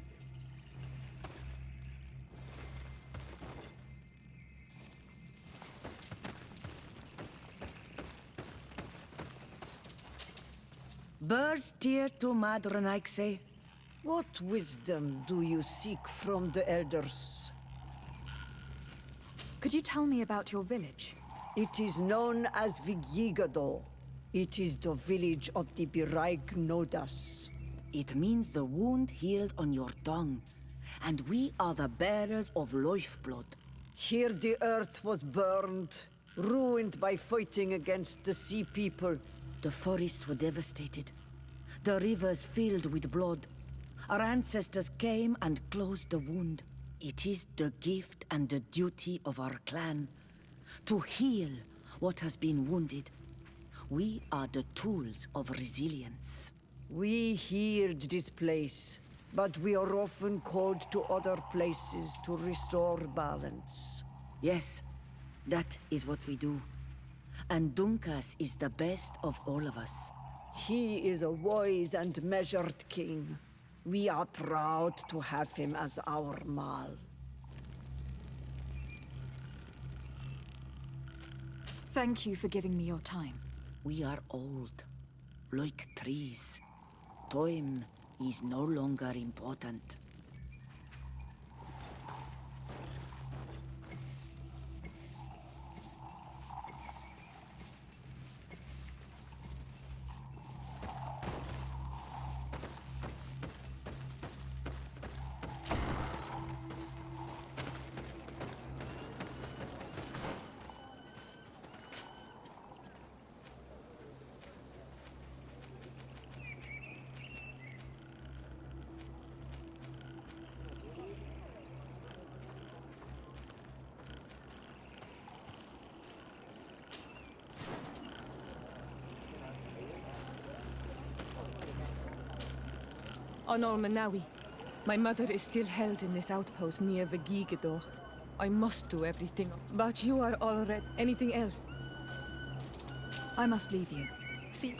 Bird dear to Madronaikse, what wisdom do you seek from the elders? Could you tell me about your village? It is known as Vigigado. It is the village of the Beraig Nodas. It means the wound healed on your tongue. and we are the bearers of lifeblood. Here the earth was burned, ruined by fighting against the sea people. The forests were devastated, the rivers filled with blood. Our ancestors came and closed the wound. It is the gift and the duty of our clan to heal what has been wounded. We are the tools of resilience. We healed this place, but we are often called to other places to restore balance. Yes, that is what we do. And Dunkas is the best of all of us. He is a wise and measured king. We are proud to have him as our Mal. Thank you for giving me your time. We are old, like trees. Time is no longer important. Honor Manawi. My mother is still held in this outpost near the Gigador. I must do everything. But you are already... Anything else? I must leave you. See...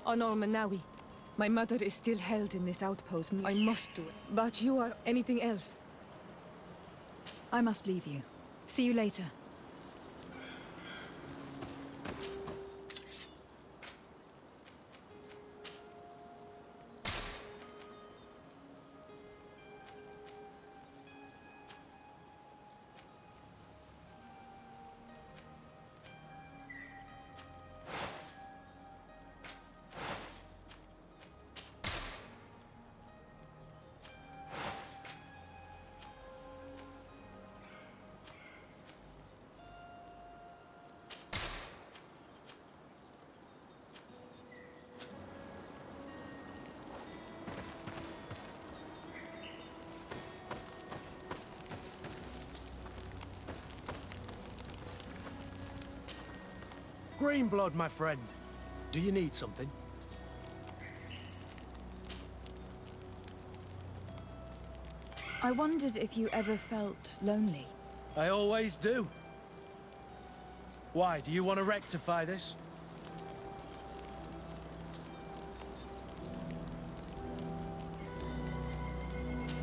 On Ormanawi. My mother is still held in this outpost, and I must do it. But you are anything else? I must leave you. See you later. Greenblood, my friend. Do you need something? I wondered if you ever felt lonely. I always do. Why, do you want to rectify this?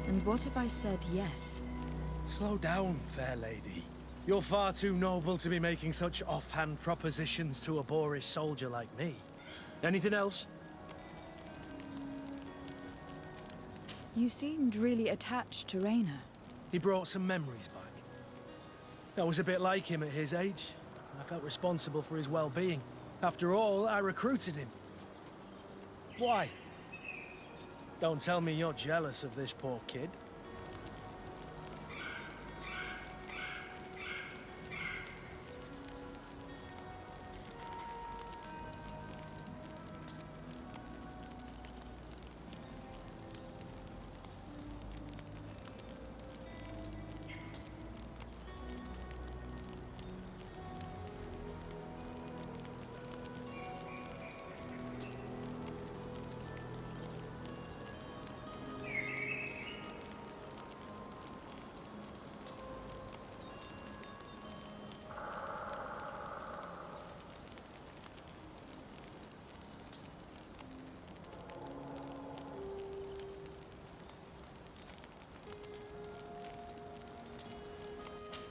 And what if I said yes? Slow down, fair lady. You're far too noble to be making such offhand propositions to a boorish soldier like me. Anything else? You seemed really attached to Raina. He brought some memories back. I was a bit like him at his age. I felt responsible for his well-being. After all, I recruited him. Why? Don't tell me you're jealous of this poor kid.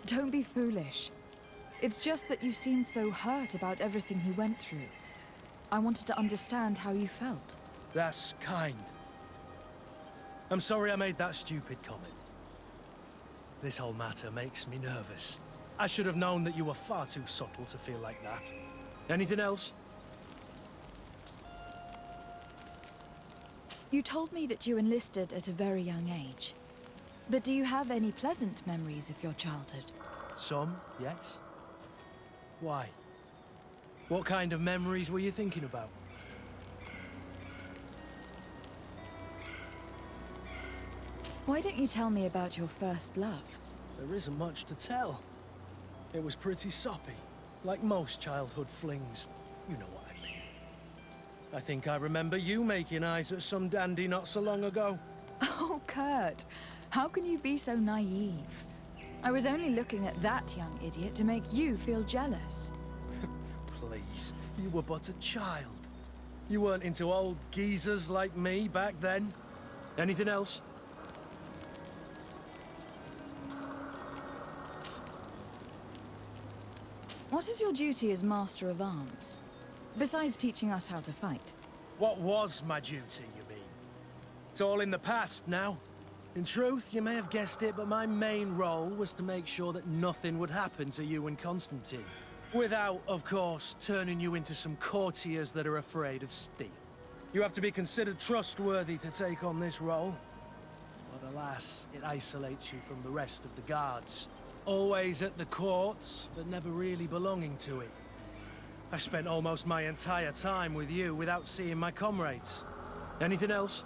Don't be foolish. It's just that you seemed so hurt about everything he went through. I wanted to understand how you felt. That's kind. I'm sorry I made that stupid comment. This whole matter makes me nervous. I should have known that you were far too subtle to feel like that. Anything else? You told me that you enlisted at a very young age. But do you have any pleasant memories of your childhood? Some, yes. Why? What kind of memories were you thinking about? Why don't you tell me about your first love? There isn't much to tell. It was pretty soppy, like most childhood flings. You know what I mean. I think I remember you making eyes at some dandy not so long ago. Oh, Kurt. How can you be so naive? I was only looking at that young idiot to make you feel jealous. Please, you were but a child. You weren't into old geezers like me back then. Anything else? What is your duty as Master of Arms? Besides teaching us how to fight. What was my duty, you mean? It's all in the past now. In truth, you may have guessed it, but my main role was to make sure that nothing would happen to you and Constantine. Without, of course, turning you into some courtiers that are afraid of steel. You have to be considered trustworthy to take on this role. But alas, it isolates you from the rest of the guards. Always at the courts, but never really belonging to it. I spent almost my entire time with you without seeing my comrades. Anything else?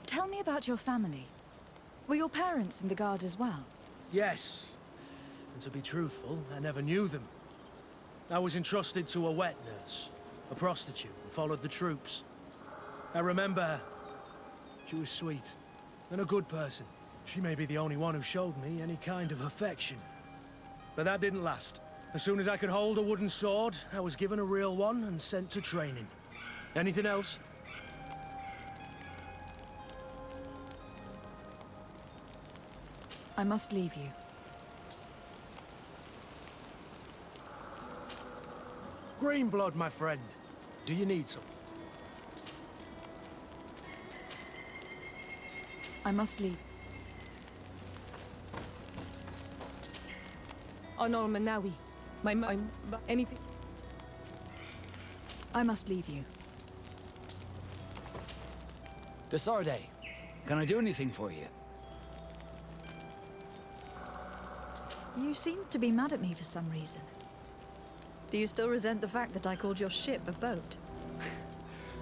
Tell me about your family. Were your parents in the Guard as well? Yes. And to be truthful, I never knew them. I was entrusted to a wet nurse, a prostitute who followed the troops. I remember her. She was sweet, and a good person. She may be the only one who showed me any kind of affection. But that didn't last. As soon as I could hold a wooden sword, I was given a real one and sent to training. Anything else? I must leave you. Green blood, my friend. Do you need some? I must leave. Honor Manawi. Anything. I must leave you. Desarde, can I do anything for you? You seem to be mad at me for some reason. Do you still resent the fact that I called your ship a boat?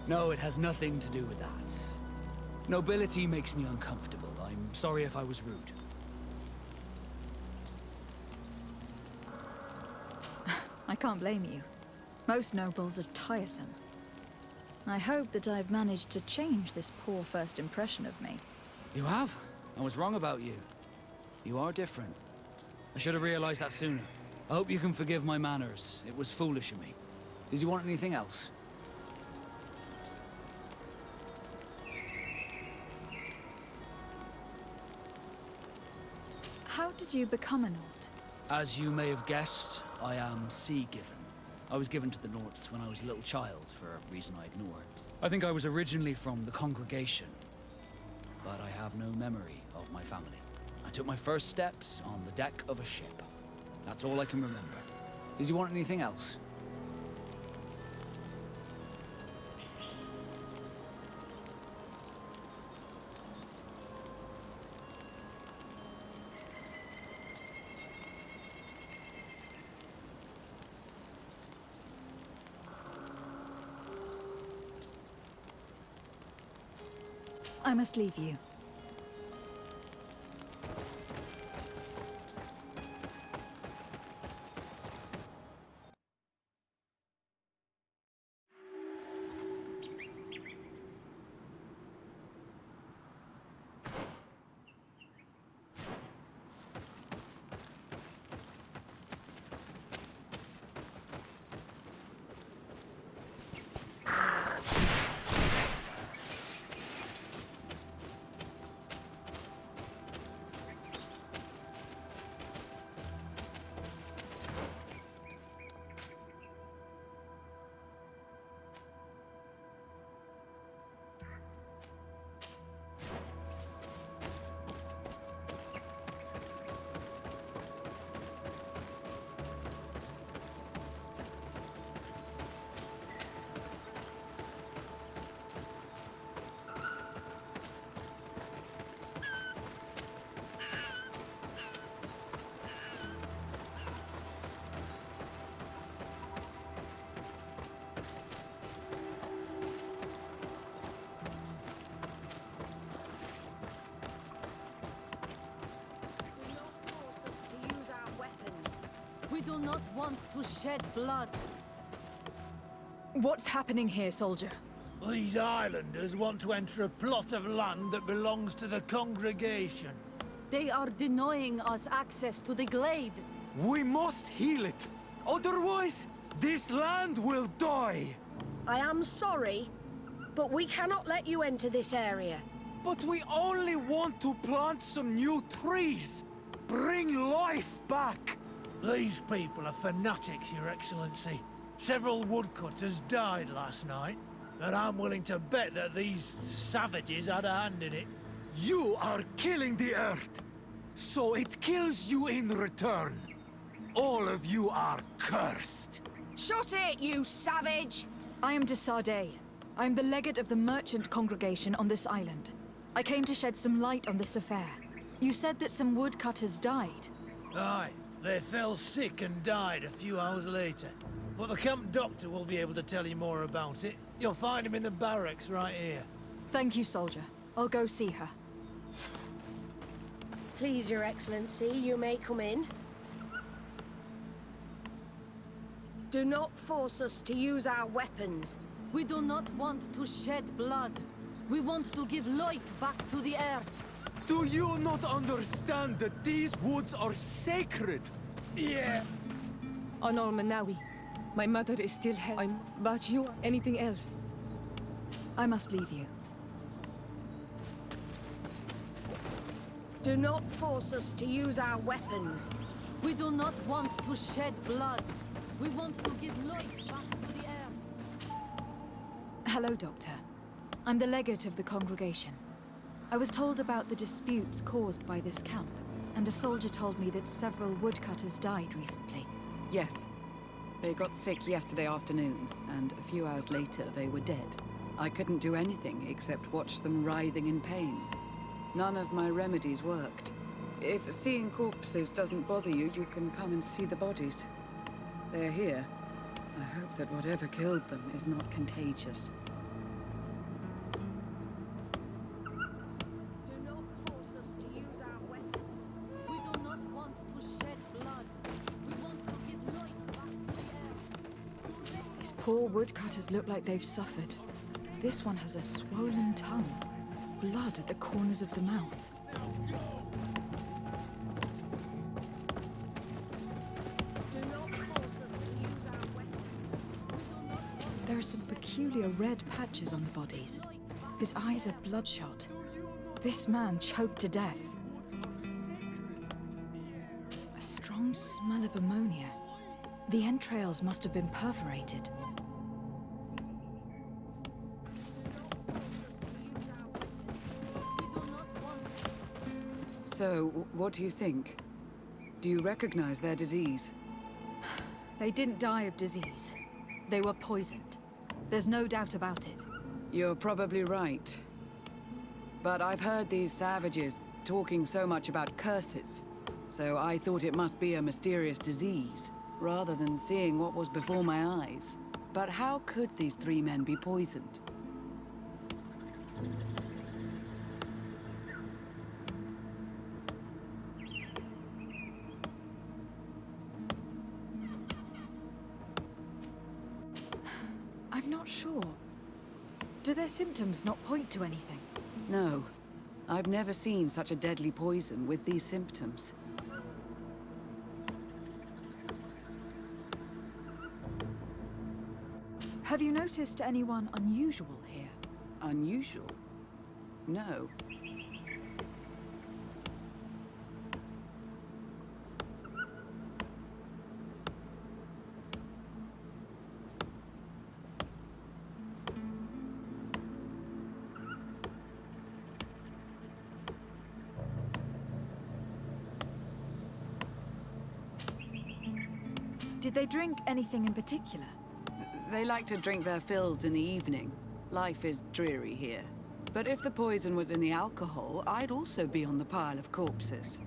No, it has nothing to do with that. Nobility makes me uncomfortable. I'm sorry if I was rude. I can't blame you. Most nobles are tiresome. I hope that I've managed to change this poor first impression of me. You have? I was wrong about you. You are different. I should have realized that sooner. I hope you can forgive my manners. It was foolish of me. Did you want anything else? How did you become a Nort? As you may have guessed, I am sea-given. I was given to the Norts when I was a little child, for a reason I ignore. I think I was originally from the congregation, but I have no memory of my family. I took my first steps on the deck of a ship. That's all I can remember. Did you want anything else? I must leave you. We do not want to shed blood. What's happening here, soldier? These islanders want to enter a plot of land that belongs to the congregation. They are denying us access to the glade. We must heal it. Otherwise, this land will die. I am sorry, but we cannot let you enter this area. But we only want to plant some new trees. Bring life back. These people are fanatics, Your Excellency. Several woodcutters died last night, and I'm willing to bet that these savages had a hand in it. You are killing the earth, so it kills you in return. All of you are cursed. Shut it, you savage! I am Desarde. I am the legate of the merchant congregation on this island. I came to shed some light on this affair. You said that some woodcutters died. Aye, they fell sick and died a few hours later. But the camp doctor will be able to tell you more about it. You'll find him in the barracks right here. Thank you, soldier. I'll go see her. Please, Your Excellency, you may come in. Do not force us to use our weapons. We do not want to shed blood. We want to give life back to the earth. Do you not understand that these woods are sacred? Yeah. Honor Manawi. My mother is still here. But you, anything else? I must leave you. Do not force us to use our weapons. We do not want to shed blood. We want to give life back to the earth. Hello, Doctor. I'm the legate of the congregation. I was told about the disputes caused by this camp, and a soldier told me that several woodcutters died recently. Yes. They got sick yesterday afternoon, and a few hours later they were dead. I couldn't do anything except watch them writhing in pain. None of my remedies worked. If seeing corpses doesn't bother you, you can come and see the bodies. They're here. I hope that whatever killed them is not contagious. Do not force us to use our weapons. We do not want to shed blood. We want to give life back to the earth. These poor woodcutters look like they've suffered. This one has a swollen tongue. Blood at the corners of the mouth. Do not force us to use our weapons. There are some peculiar red patches on the bodies. His eyes are bloodshot. This man choked to death. A strong smell of ammonia. The entrails must have been perforated. So, what do you think? Do you recognize their disease? They didn't die of disease. They were poisoned. There's no doubt about it. You're probably right. But I've heard these savages talking so much about curses, so I thought it must be a mysterious disease, rather than seeing what was before my eyes. But how could these three men be poisoned? I'm not sure. Do their symptoms not point to anything? No. I've never seen such a deadly poison with these symptoms. Have you noticed anyone unusual here? Unusual? No. Did they drink anything in particular? They like to drink their fills in the evening. Life is dreary here. But if the poison was in the alcohol, I'd also be on the pile of corpses.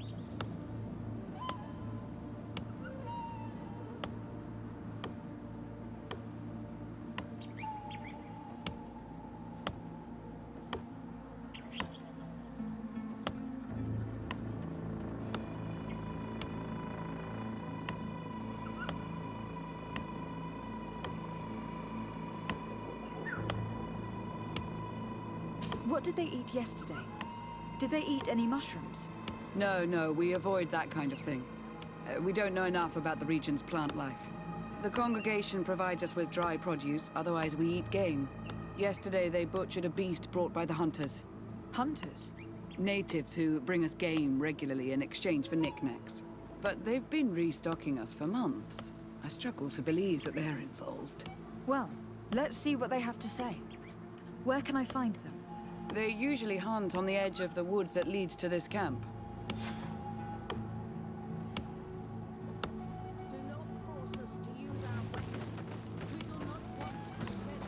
What did they eat yesterday? Did they eat any mushrooms? No, we avoid that kind of thing. We don't know enough about the region's plant life. The congregation provides us with dry produce, otherwise we eat game. Yesterday they butchered a beast brought by the hunters. Hunters? Natives who bring us game regularly in exchange for knickknacks. But they've been restocking us for months. I struggle to believe that they're involved. Well, let's see what they have to say. Where can I find them? They usually hunt on the edge of the wood that leads to this camp. Do not force us to use our weapons. We do not want to shed.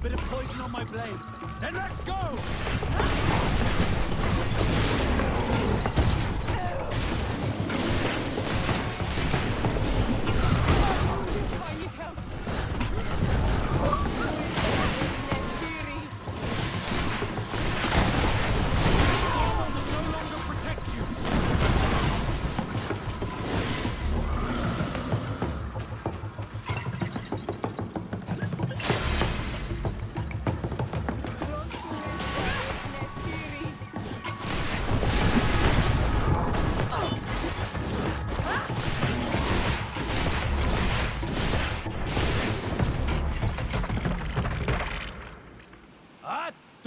Bit of poison on my blade. Then let's go! I need help. Armor will no longer protect you.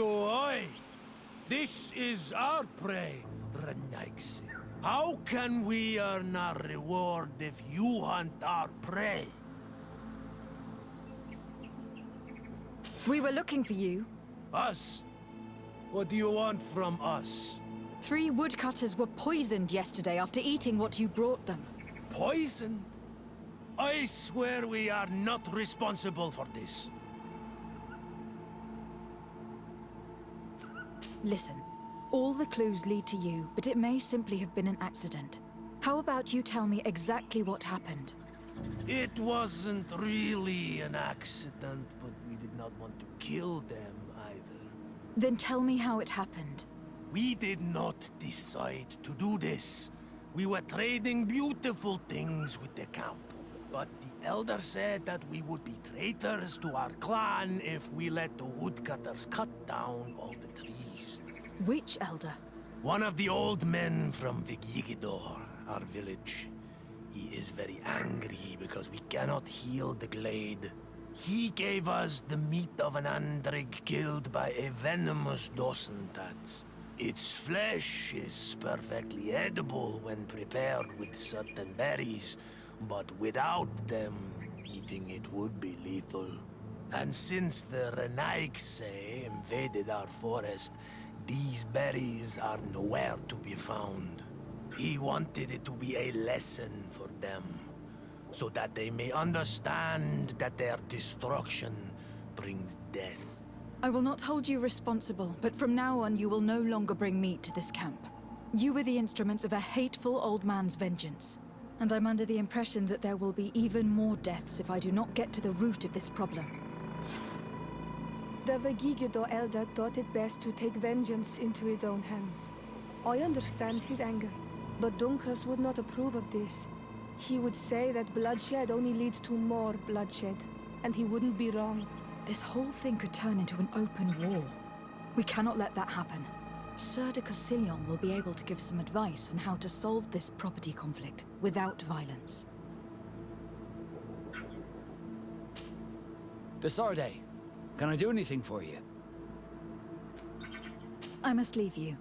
Oi! This is our prey, Renaix. How can we earn our reward if you hunt our prey? We were looking for you. Us? What do you want from us? 3 woodcutters were poisoned yesterday after eating what you brought them. Poison? I swear we are not responsible for this. Listen, all the clues lead to you, but it may simply have been an accident. How about you tell me exactly what happened? It wasn't really an accident, but we did not want to kill them either. Then tell me how it happened. We did not decide to do this. We were trading beautiful things with the camp. But the Elder said that we would be traitors to our clan if we let the woodcutters cut down all the trees. Which Elder? One of the old men from Vigigidor, our village. He is very angry because we cannot heal the glade. He gave us the meat of an andrig killed by a venomous dosentats. Its flesh is perfectly edible when prepared with certain berries, but without them, eating it would be lethal. And since the Renaix invaded our forest, these berries are nowhere to be found. He wanted it to be a lesson for them, so that they may understand that their destruction brings death. I will not hold you responsible, but from now on you will no longer bring meat to this camp. You were the instruments of a hateful old man's vengeance. And I'm under the impression that there will be even more deaths if I do not get to the root of this problem. The Vegigido elder thought it best to take vengeance into his own hands. I understand his anger, but Dunkus would not approve of this. He would say that bloodshed only leads to more bloodshed, and he wouldn't be wrong. This whole thing could turn into an open war. We cannot let that happen. Sir de Cosillon will be able to give some advice on how to solve this property conflict without violence. Desarde, can I do anything for you? I must leave you.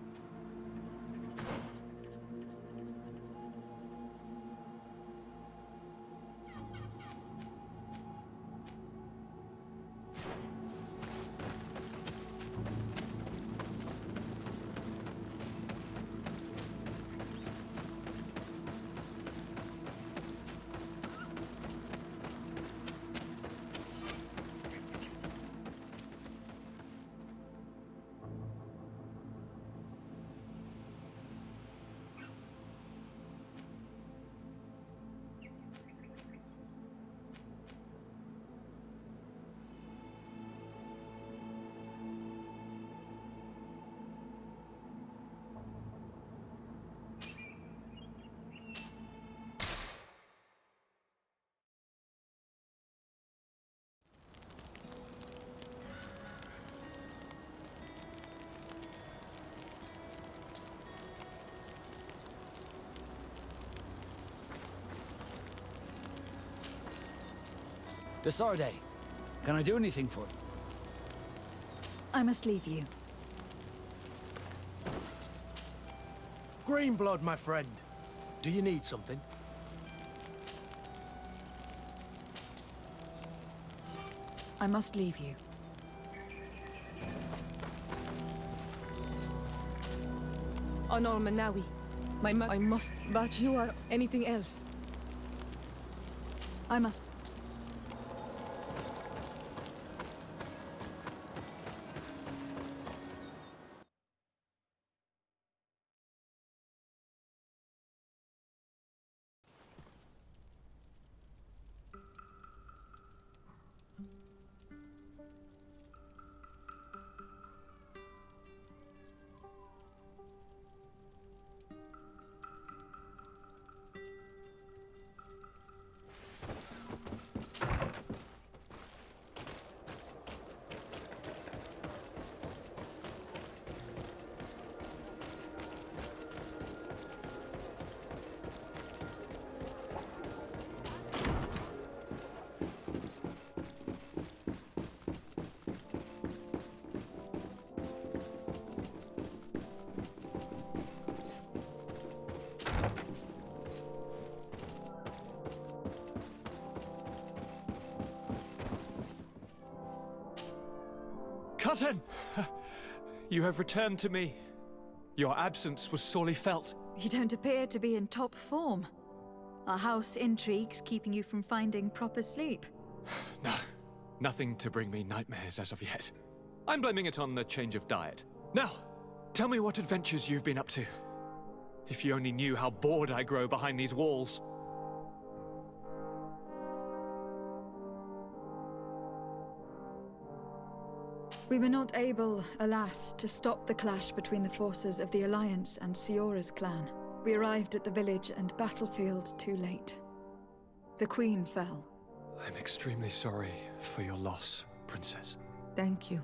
Desarde, can I do anything for you? I must leave you. Greenblood, my friend. Do you need something? I must leave you. Honor Manawi. I must. But you are anything else? I must. Cousin! You have returned to me. Your absence was sorely felt. You don't appear to be in top form. Are house intrigues keeping you from finding proper sleep? No, nothing to bring me nightmares as of yet. I'm blaming it on the change of diet. Now, tell me what adventures you've been up to. If you only knew how bored I grow behind these walls. We were not able, alas, to stop the clash between the forces of the Alliance and Siora's clan. We arrived at the village and battlefield too late. The Queen fell. I'm extremely sorry for your loss, Princess. Thank you.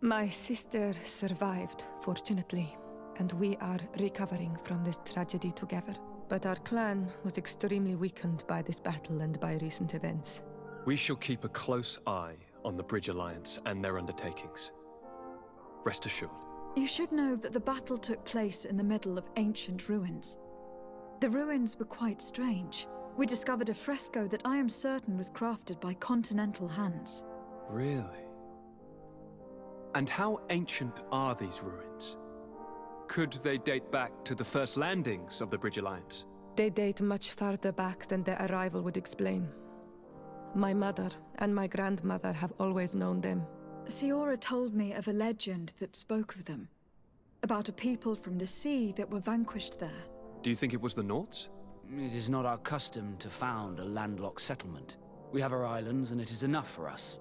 My sister survived, fortunately, and we are recovering from this tragedy together. But our clan was extremely weakened by this battle and by recent events. We shall keep a close eye on the Bridge Alliance and their undertakings. Rest assured. You should know that the battle took place in the middle of ancient ruins. The ruins were quite strange. We discovered a fresco that I am certain was crafted by continental hands. Really? And how ancient are these ruins? Could they date back to the first landings of the Bridge Alliance? They date much farther back than their arrival would explain. My mother and my grandmother have always known them. Siora told me of a legend that spoke of them. About a people from the sea that were vanquished there. Do you think it was the Norts? It is not our custom to found a landlocked settlement. We have our islands, and it is enough for us.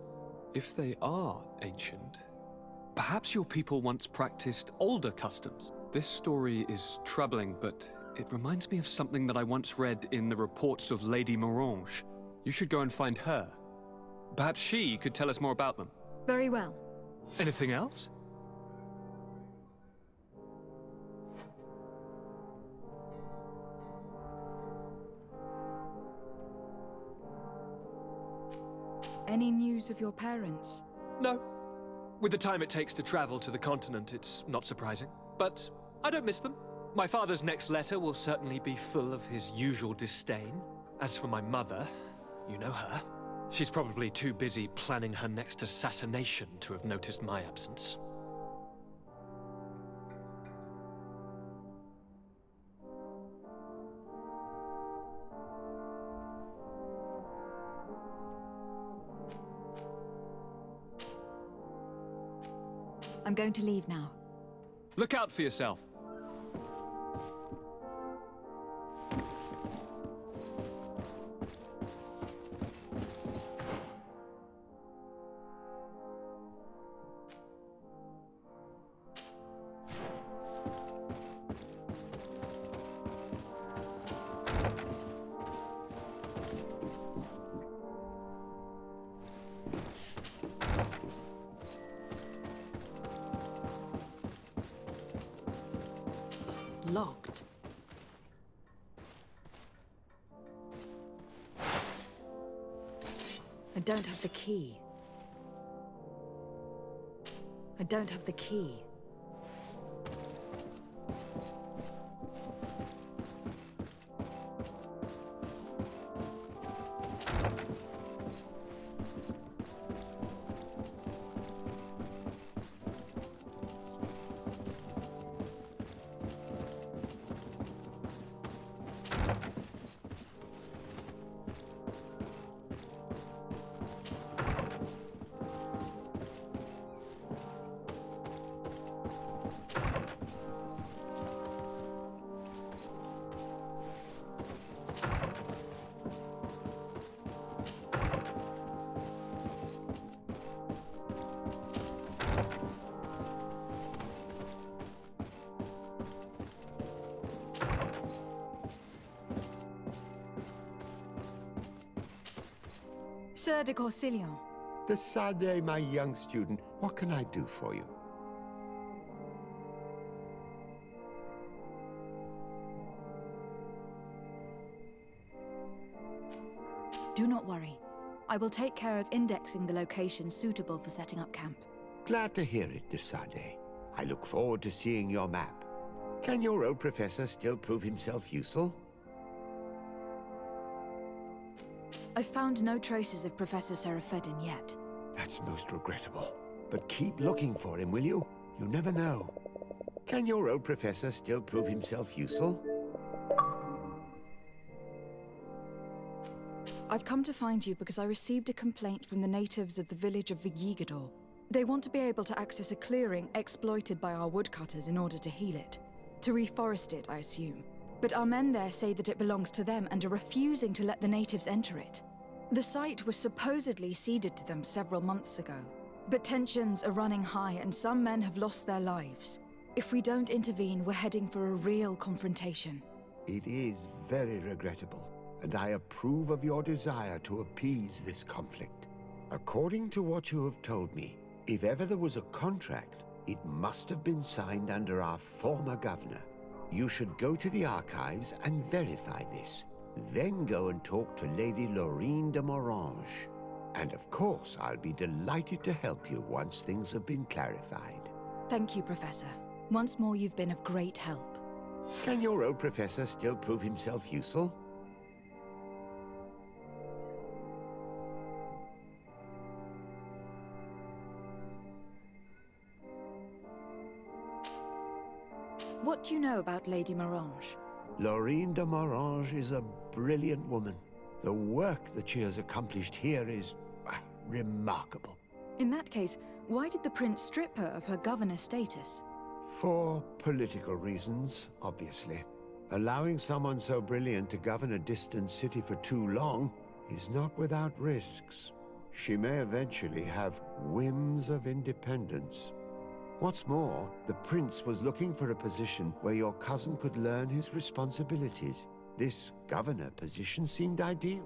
If they are ancient, perhaps your people once practiced older customs. This story is troubling, but it reminds me of something that I once read in the reports of Lady Morange. You should go and find her. Perhaps she could tell us more about them. Very well. Anything else? Any news of your parents? No. With the time it takes to travel to the continent, it's not surprising. But I don't miss them. My father's next letter will certainly be full of his usual disdain. As for my mother, you know her. She's probably too busy planning her next assassination to have noticed my absence. I'm going to leave now. Look out for yourself. Locked. I don't have the key. I don't have the key. Sir de Corsilion. Decidez, my young student, what can I do for you? Do not worry. I will take care of indexing the locations suitable for setting up camp. Glad to hear it, Decidez. I look forward to seeing your map. Can your old professor still prove himself useful? I've found no traces of Professor Seraphedin yet. That's most regrettable. But keep looking for him, will you? You never know. Can your old professor still prove himself useful? I've come to find you because I received a complaint from the natives of the village of Vigigador. They want to be able to access a clearing exploited by our woodcutters in order to heal it. To reforest it, I assume. But our men there say that it belongs to them and are refusing to let the natives enter it. The site was supposedly ceded to them several months ago. But tensions are running high and some men have lost their lives. If we don't intervene, we're heading for a real confrontation. It is very regrettable, and I approve of your desire to appease this conflict. According to what you have told me, if ever there was a contract, it must have been signed under our former governor. You should go to the archives and verify this. Then go and talk to Lady Laurine de Morange. And of course, I'll be delighted to help you once things have been clarified. Thank you, Professor. Once more, you've been of great help. Can your old professor still prove himself useful? What do you know about Lady Morange? Laurine de Morange is a brilliant woman. The work that she has accomplished here is remarkable. In that case, why did the prince strip her of her governor status? For political reasons, obviously. Allowing someone so brilliant to govern a distant city for too long is not without risks. She may eventually have whims of independence. What's more, the prince was looking for a position where your cousin could learn his responsibilities. This governor position seemed ideal.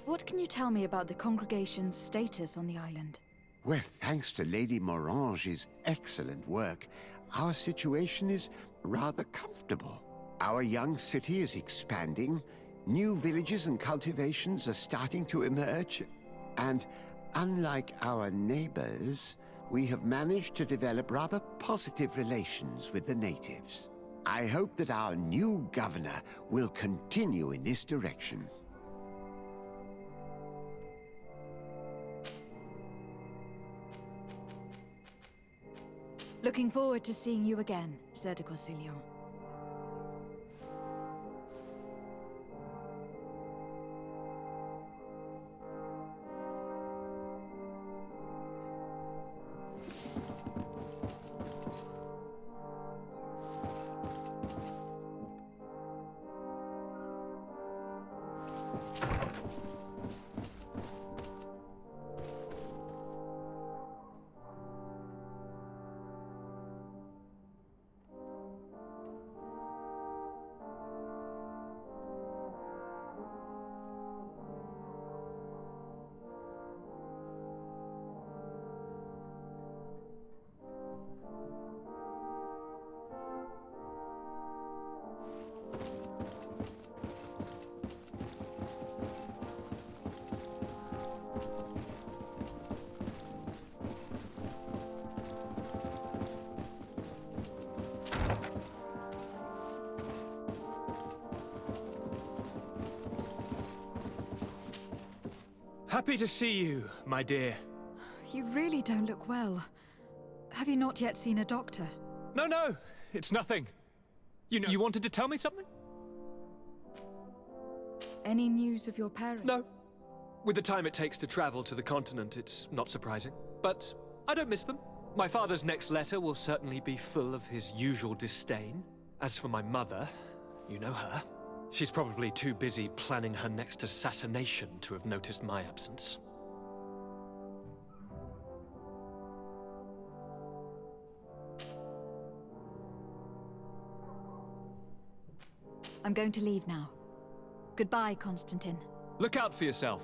What can you tell me about the congregation's status on the island? Well, thanks to Lady Morange's excellent work, our situation is rather comfortable. Our young city is expanding, new villages and cultivations are starting to emerge, and unlike our neighbors, we have managed to develop rather positive relations with the natives. I hope that our new governor will continue in this direction. Looking forward to seeing you again, Sir de Corsillon. Happy to see you, my dear. You really don't look well. Have you not yet seen a doctor? No, it's nothing. You wanted to tell me something? Any news of your parents? No. With the time it takes to travel to the continent, it's not surprising. But I don't miss them. My father's next letter will certainly be full of his usual disdain. As for my mother, you know her. She's probably too busy planning her next assassination to have noticed my absence. I'm going to leave now. Goodbye, Constantine. Look out for yourself.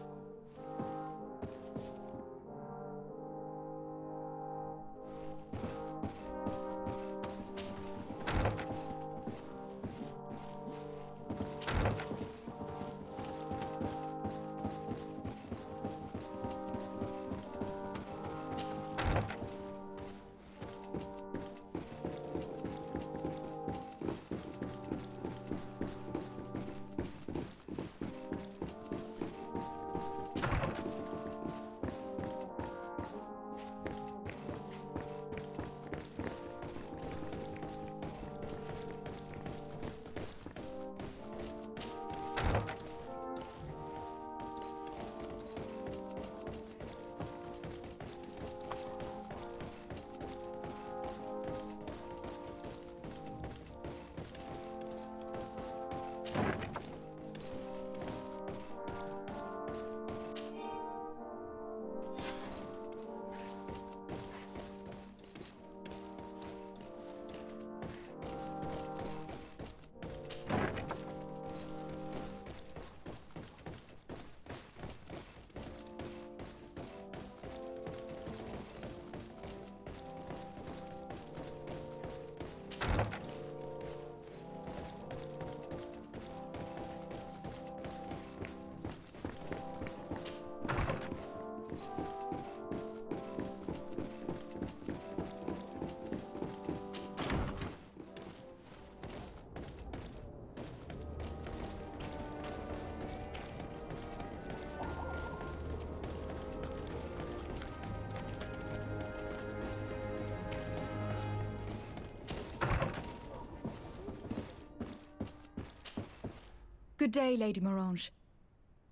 Good day, Lady Morange.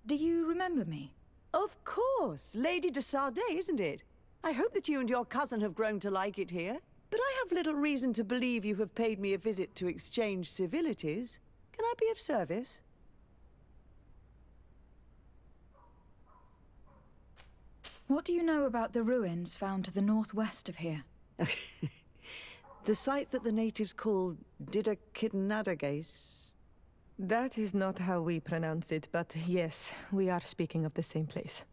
Do you remember me? Of course, Lady de Sardet, isn't it? I hope that you and your cousin have grown to like it here. But I have little reason to believe you have paid me a visit to exchange civilities. Can I be of service? What do you know about the ruins found to the northwest of here? The site that the natives call Dificultad. That is not how we pronounce it, but yes, we are speaking of the same place.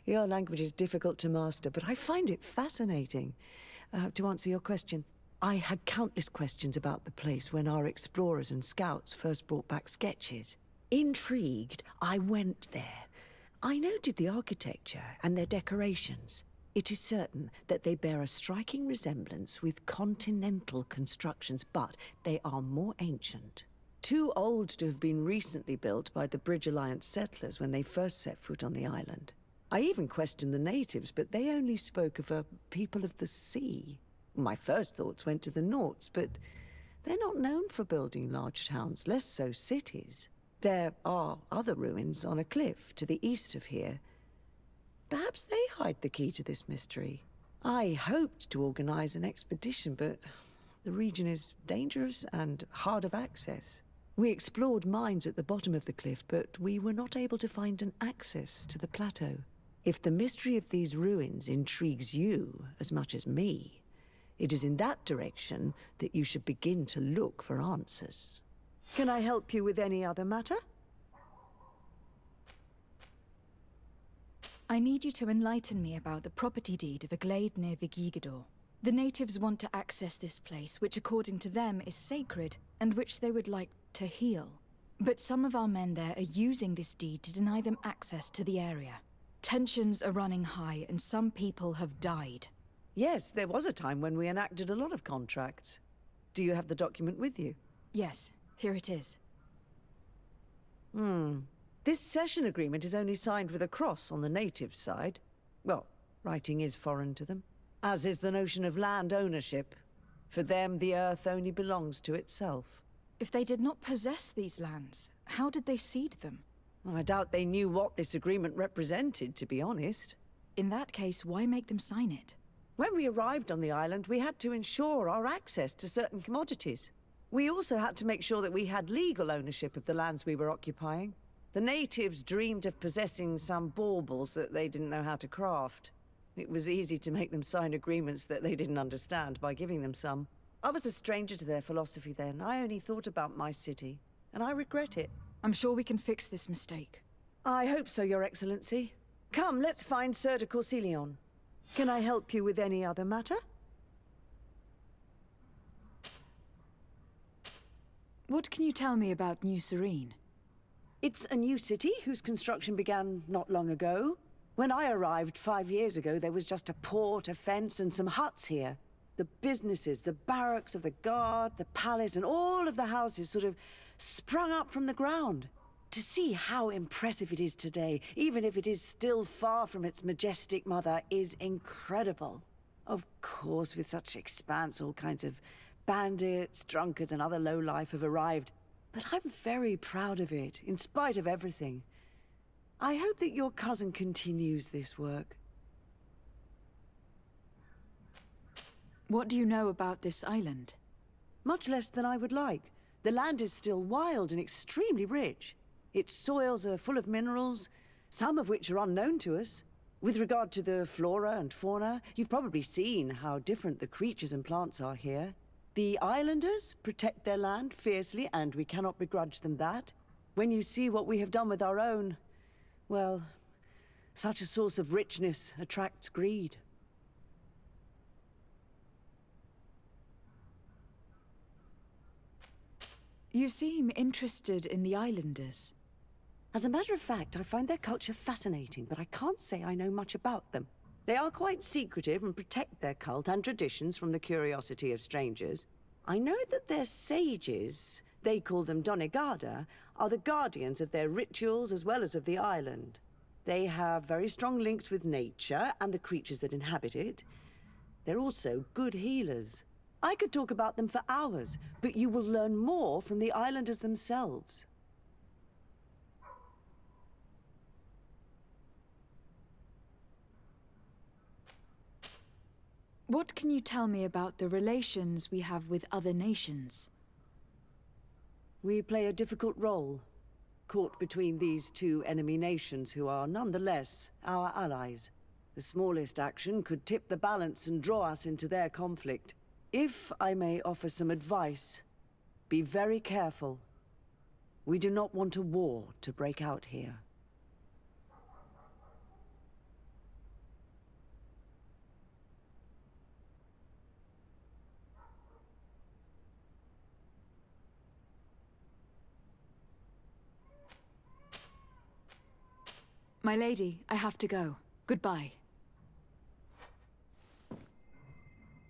Your language is difficult to master, but I find it fascinating. To answer your question, I had countless questions about the place when our explorers and scouts first brought back sketches. Intrigued, I went there. I noted the architecture and their decorations. It is certain that they bear a striking resemblance with continental constructions, but they are more ancient. Too old to have been recently built by the Bridge Alliance settlers when they first set foot on the island. I even questioned the natives, but they only spoke of a people of the sea. My first thoughts went to the Nauts, but they're not known for building large towns, less so cities. There are other ruins on a cliff to the east of here. Perhaps they hide the key to this mystery. I hoped to organize an expedition, but the region is dangerous and hard of access. We explored mines at the bottom of the cliff, but we were not able to find an access to the plateau. If the mystery of these ruins intrigues you as much as me, it is in that direction that you should begin to look for answers. Can I help you with any other matter? I need you to enlighten me about the property deed of a glade near Vigigador. The natives want to access this place, which according to them is sacred, and which they would like to heal. But some of our men there are using this deed to deny them access to the area. Tensions are running high, and some people have died. Yes, there was a time when we enacted a lot of contracts. Do you have the document with you? Yes, here it is. This cession agreement is only signed with a cross on the native side. Well, writing is foreign to them, as is the notion of land ownership. For them, the earth only belongs to itself. If they did not possess these lands, how did they cede them? I doubt they knew what this agreement represented, to be honest. In that case, why make them sign it? When we arrived on the island, we had to ensure our access to certain commodities. We also had to make sure that we had legal ownership of the lands we were occupying. The natives dreamed of possessing some baubles that they didn't know how to craft. It was easy to make them sign agreements that they didn't understand by giving them some. I was a stranger to their philosophy then. I only thought about my city, and I regret it. I'm sure we can fix this mistake. I hope so, Your Excellency. Come, let's find Sir de Corsilion. Can I help you with any other matter? What can you tell me about New Serene? It's a new city whose construction began not long ago. When I arrived 5 years ago, there was just a port, a fence, and some huts here. The businesses, the barracks of the guard, the palace, and all of the houses sort of sprung up from the ground. To see how impressive it is today, even if it is still far from its majestic mother, is incredible. Of course, with such expanse, all kinds of bandits, drunkards, and other lowlife have arrived. But I'm very proud of it, in spite of everything. I hope that your cousin continues this work. What do you know about this island? Much less than I would like. The land is still wild and extremely rich. Its soils are full of minerals, some of which are unknown to us. With regard to the flora and fauna, you've probably seen how different the creatures and plants are here. The islanders protect their land fiercely, and we cannot begrudge them that. When you see what we have done with our own, well, such a source of richness attracts greed. You seem interested in the islanders. As a matter of fact, I find their culture fascinating, but I can't say I know much about them. They are quite secretive and protect their cult and traditions from the curiosity of strangers. I know that their sages, they call them Donegada, are the guardians of their rituals as well as of the island. They have very strong links with nature and the creatures that inhabit it. They're also good healers. I could talk about them for hours, but you will learn more from the islanders themselves. What can you tell me about the relations we have with other nations? We play a difficult role, caught between these two enemy nations who are nonetheless our allies. The smallest action could tip the balance and draw us into their conflict. If I may offer some advice, be very careful. We do not want a war to break out here. My lady, I have to go. Goodbye.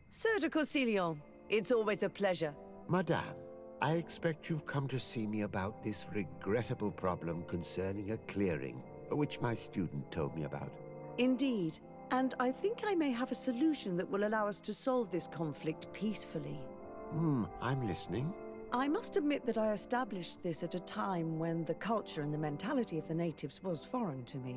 Sir de Corsilion, it's always a pleasure. Madame, I expect you've come to see me about this regrettable problem concerning a clearing, which my student told me about. Indeed, and I think I may have a solution that will allow us to solve this conflict peacefully. I'm listening. I must admit that I established this at a time when the culture and the mentality of the natives was foreign to me.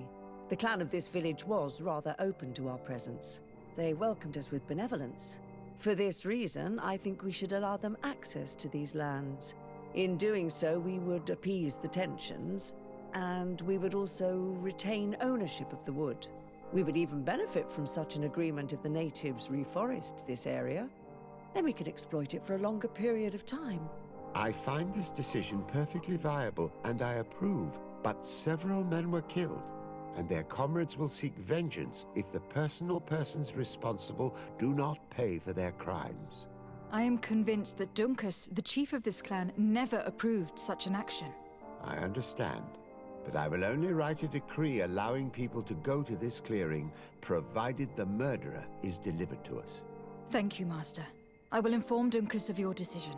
The clan of this village was rather open to our presence. They welcomed us with benevolence. For this reason, I think we should allow them access to these lands. In doing so, we would appease the tensions, and we would also retain ownership of the wood. We would even benefit from such an agreement if the natives reforest this area. Then we could exploit it for a longer period of time. I find this decision perfectly viable, and I approve, but several men were killed, and their comrades will seek vengeance if the person or persons responsible do not pay for their crimes. I am convinced that Dunkus, the chief of this clan, never approved such an action. I understand, but I will only write a decree allowing people to go to this clearing, provided the murderer is delivered to us. Thank you, Master. I will inform Dunkus of your decision.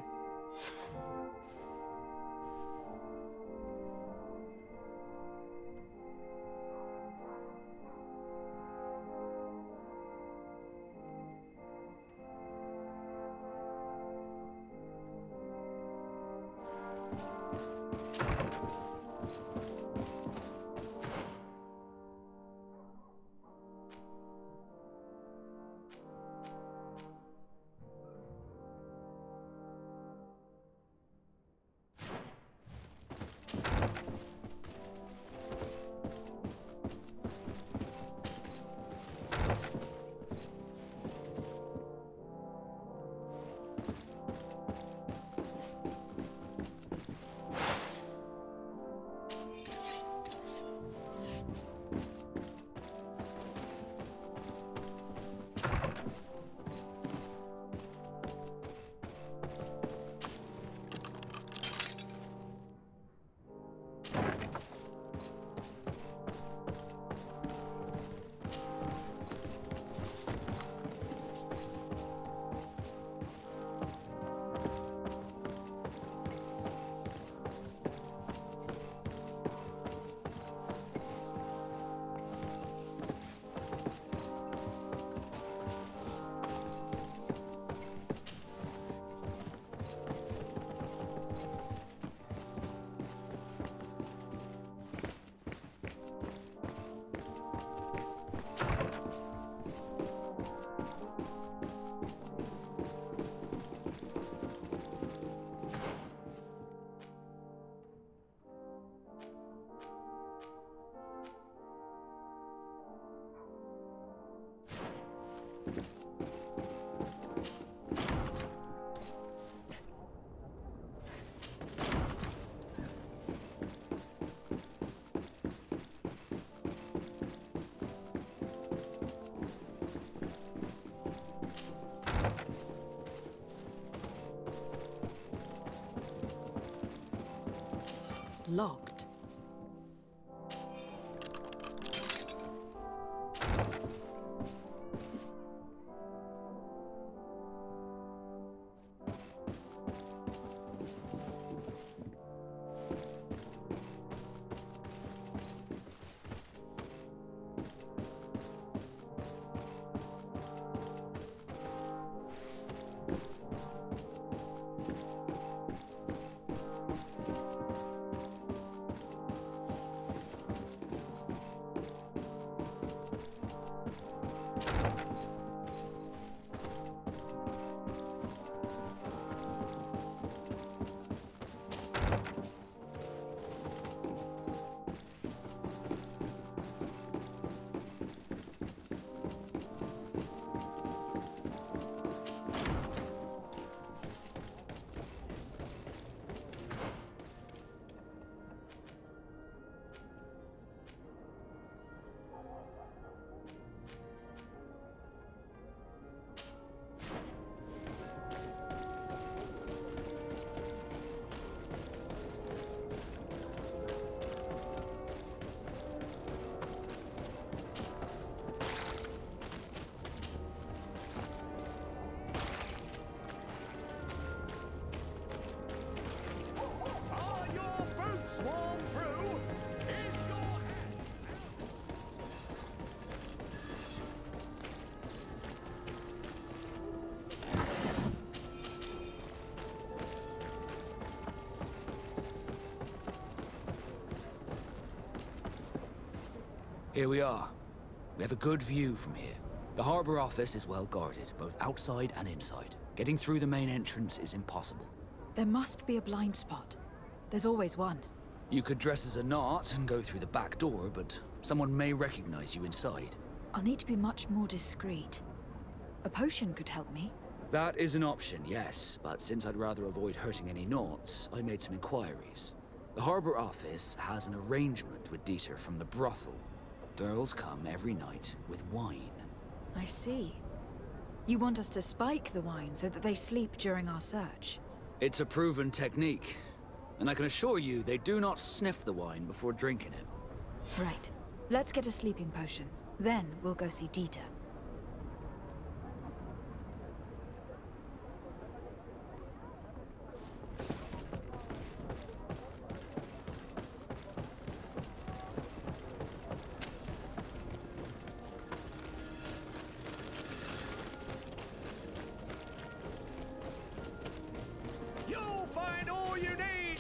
Locked. Here we are. We have a good view from here. The harbor office is well guarded, both outside and inside. Getting through the main entrance is impossible. There must be a blind spot. There's always one. You could dress as a knot and go through the back door, but someone may recognize you inside. I'll need to be much more discreet. A potion could help me. That is an option, yes, but since I'd rather avoid hurting any knots, I made some inquiries. The harbor office has an arrangement with Dieter from the brothel. Girls come every night with wine. I see. You want us to spike the wine so that they sleep during our search? It's a proven technique, and I can assure you they do not sniff the wine before drinking it. Right. Let's get a sleeping potion. Then we'll go see Dieter. You'll find all you need!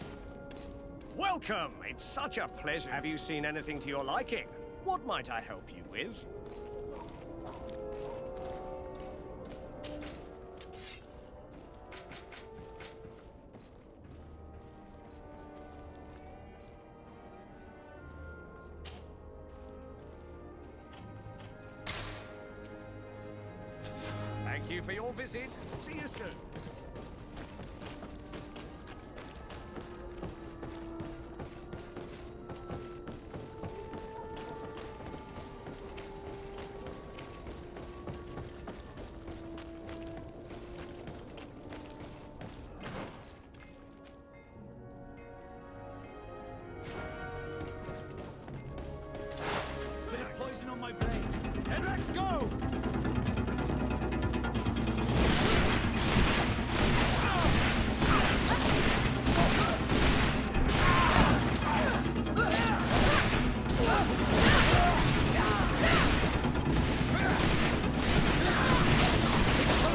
Welcome! It's such a pleasure. Have you seen anything to your liking? What might I help you with? Thank you for your visit. See you soon. Bit of poison on my blade. And let's go!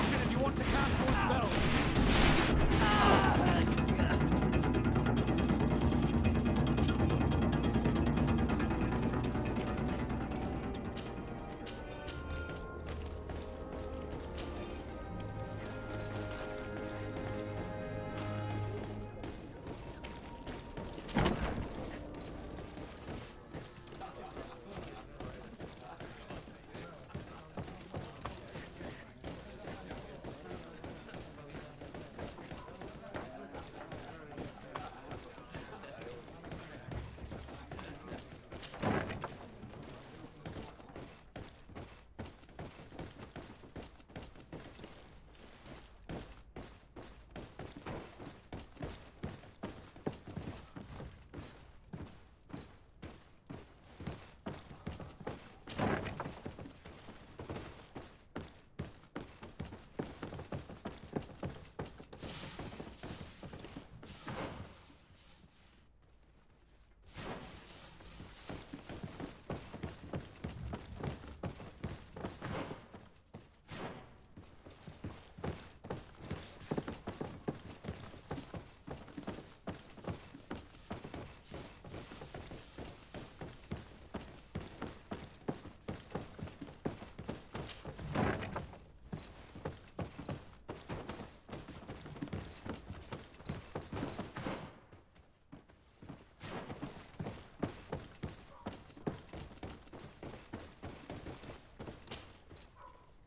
If you want to cast more spells.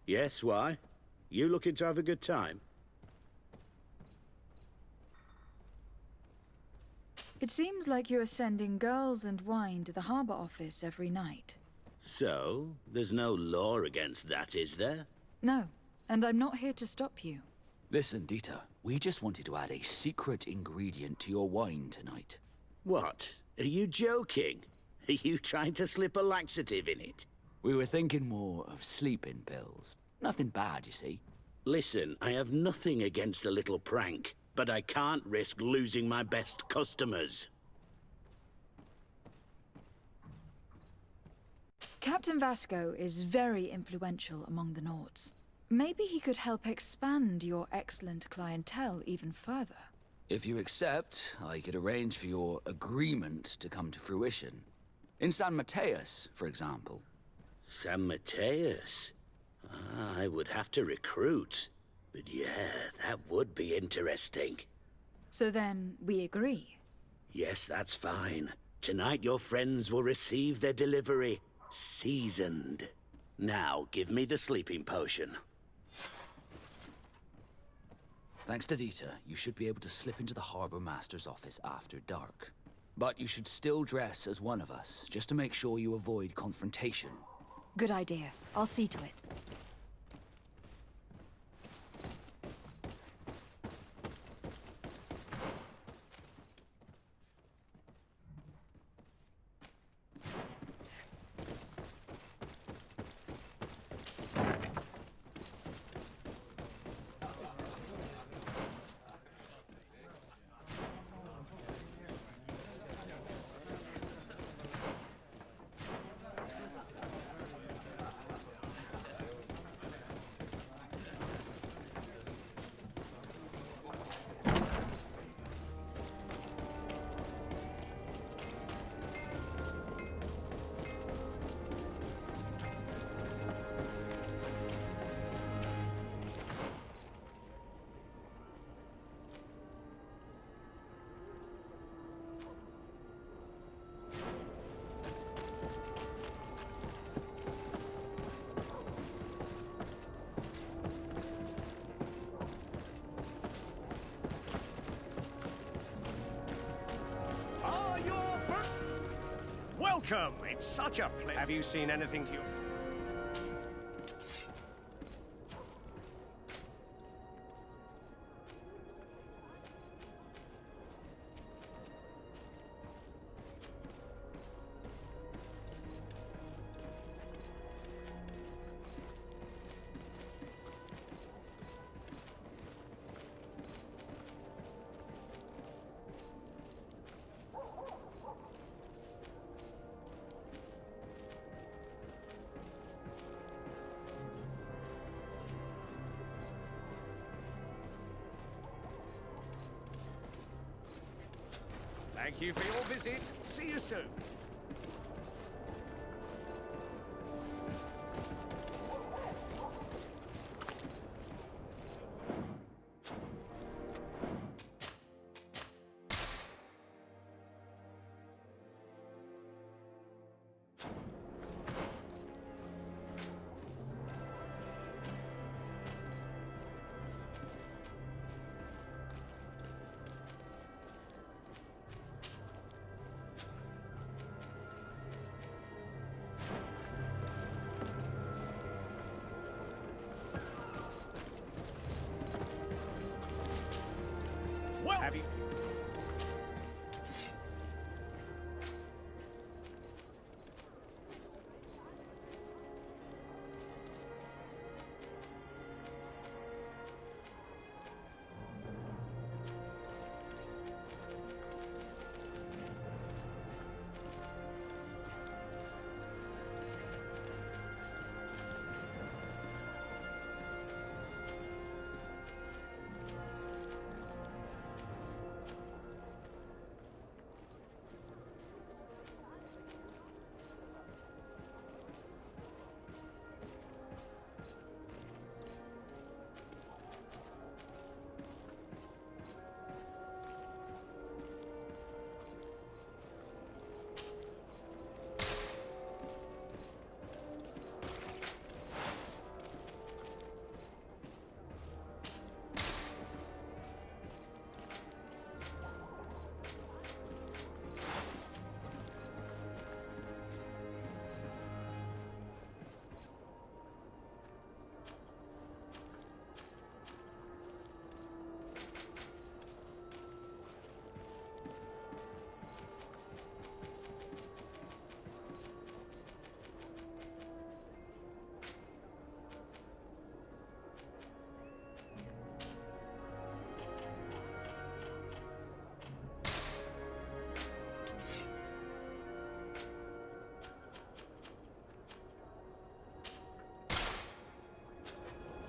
Yes, why? You looking to have a good time? It seems like you are sending girls and wine to the harbor office every night. So, there's no law against that, is there? No, and I'm not here to stop you. Listen, Dieter, we just wanted to add a secret ingredient to your wine tonight. What? Are you joking? Are you trying to slip a laxative in it? We were thinking more of sleeping pills. Nothing bad, you see. Listen, I have nothing against a little prank, but I can't risk losing my best customers. Captain Vasco is very influential among the Nords. Maybe he could help expand your excellent clientele even further. If you accept, I could arrange for your agreement to come to fruition. In San Mateus, for example. San Mateus? I would have to recruit. But yeah, that would be interesting. So then, we agree. Yes, that's fine. Tonight your friends will receive their delivery. Seasoned. Now, give me the sleeping potion. Thanks to Dita, you should be able to slip into the Harbor Master's office after dark. But you should still dress as one of us, just to make sure you avoid confrontation. Good idea. I'll see to it. Welcome! It's such a pleasure. Have you seen anything to you? Thank you for your visit. See you soon. Well, have you?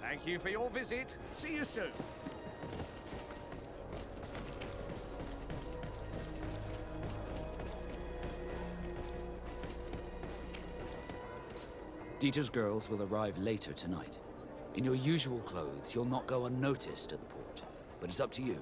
Thank you for your visit. See you soon. Dieter's girls will arrive later tonight. In your usual clothes, you'll not go unnoticed at the port. But it's up to you.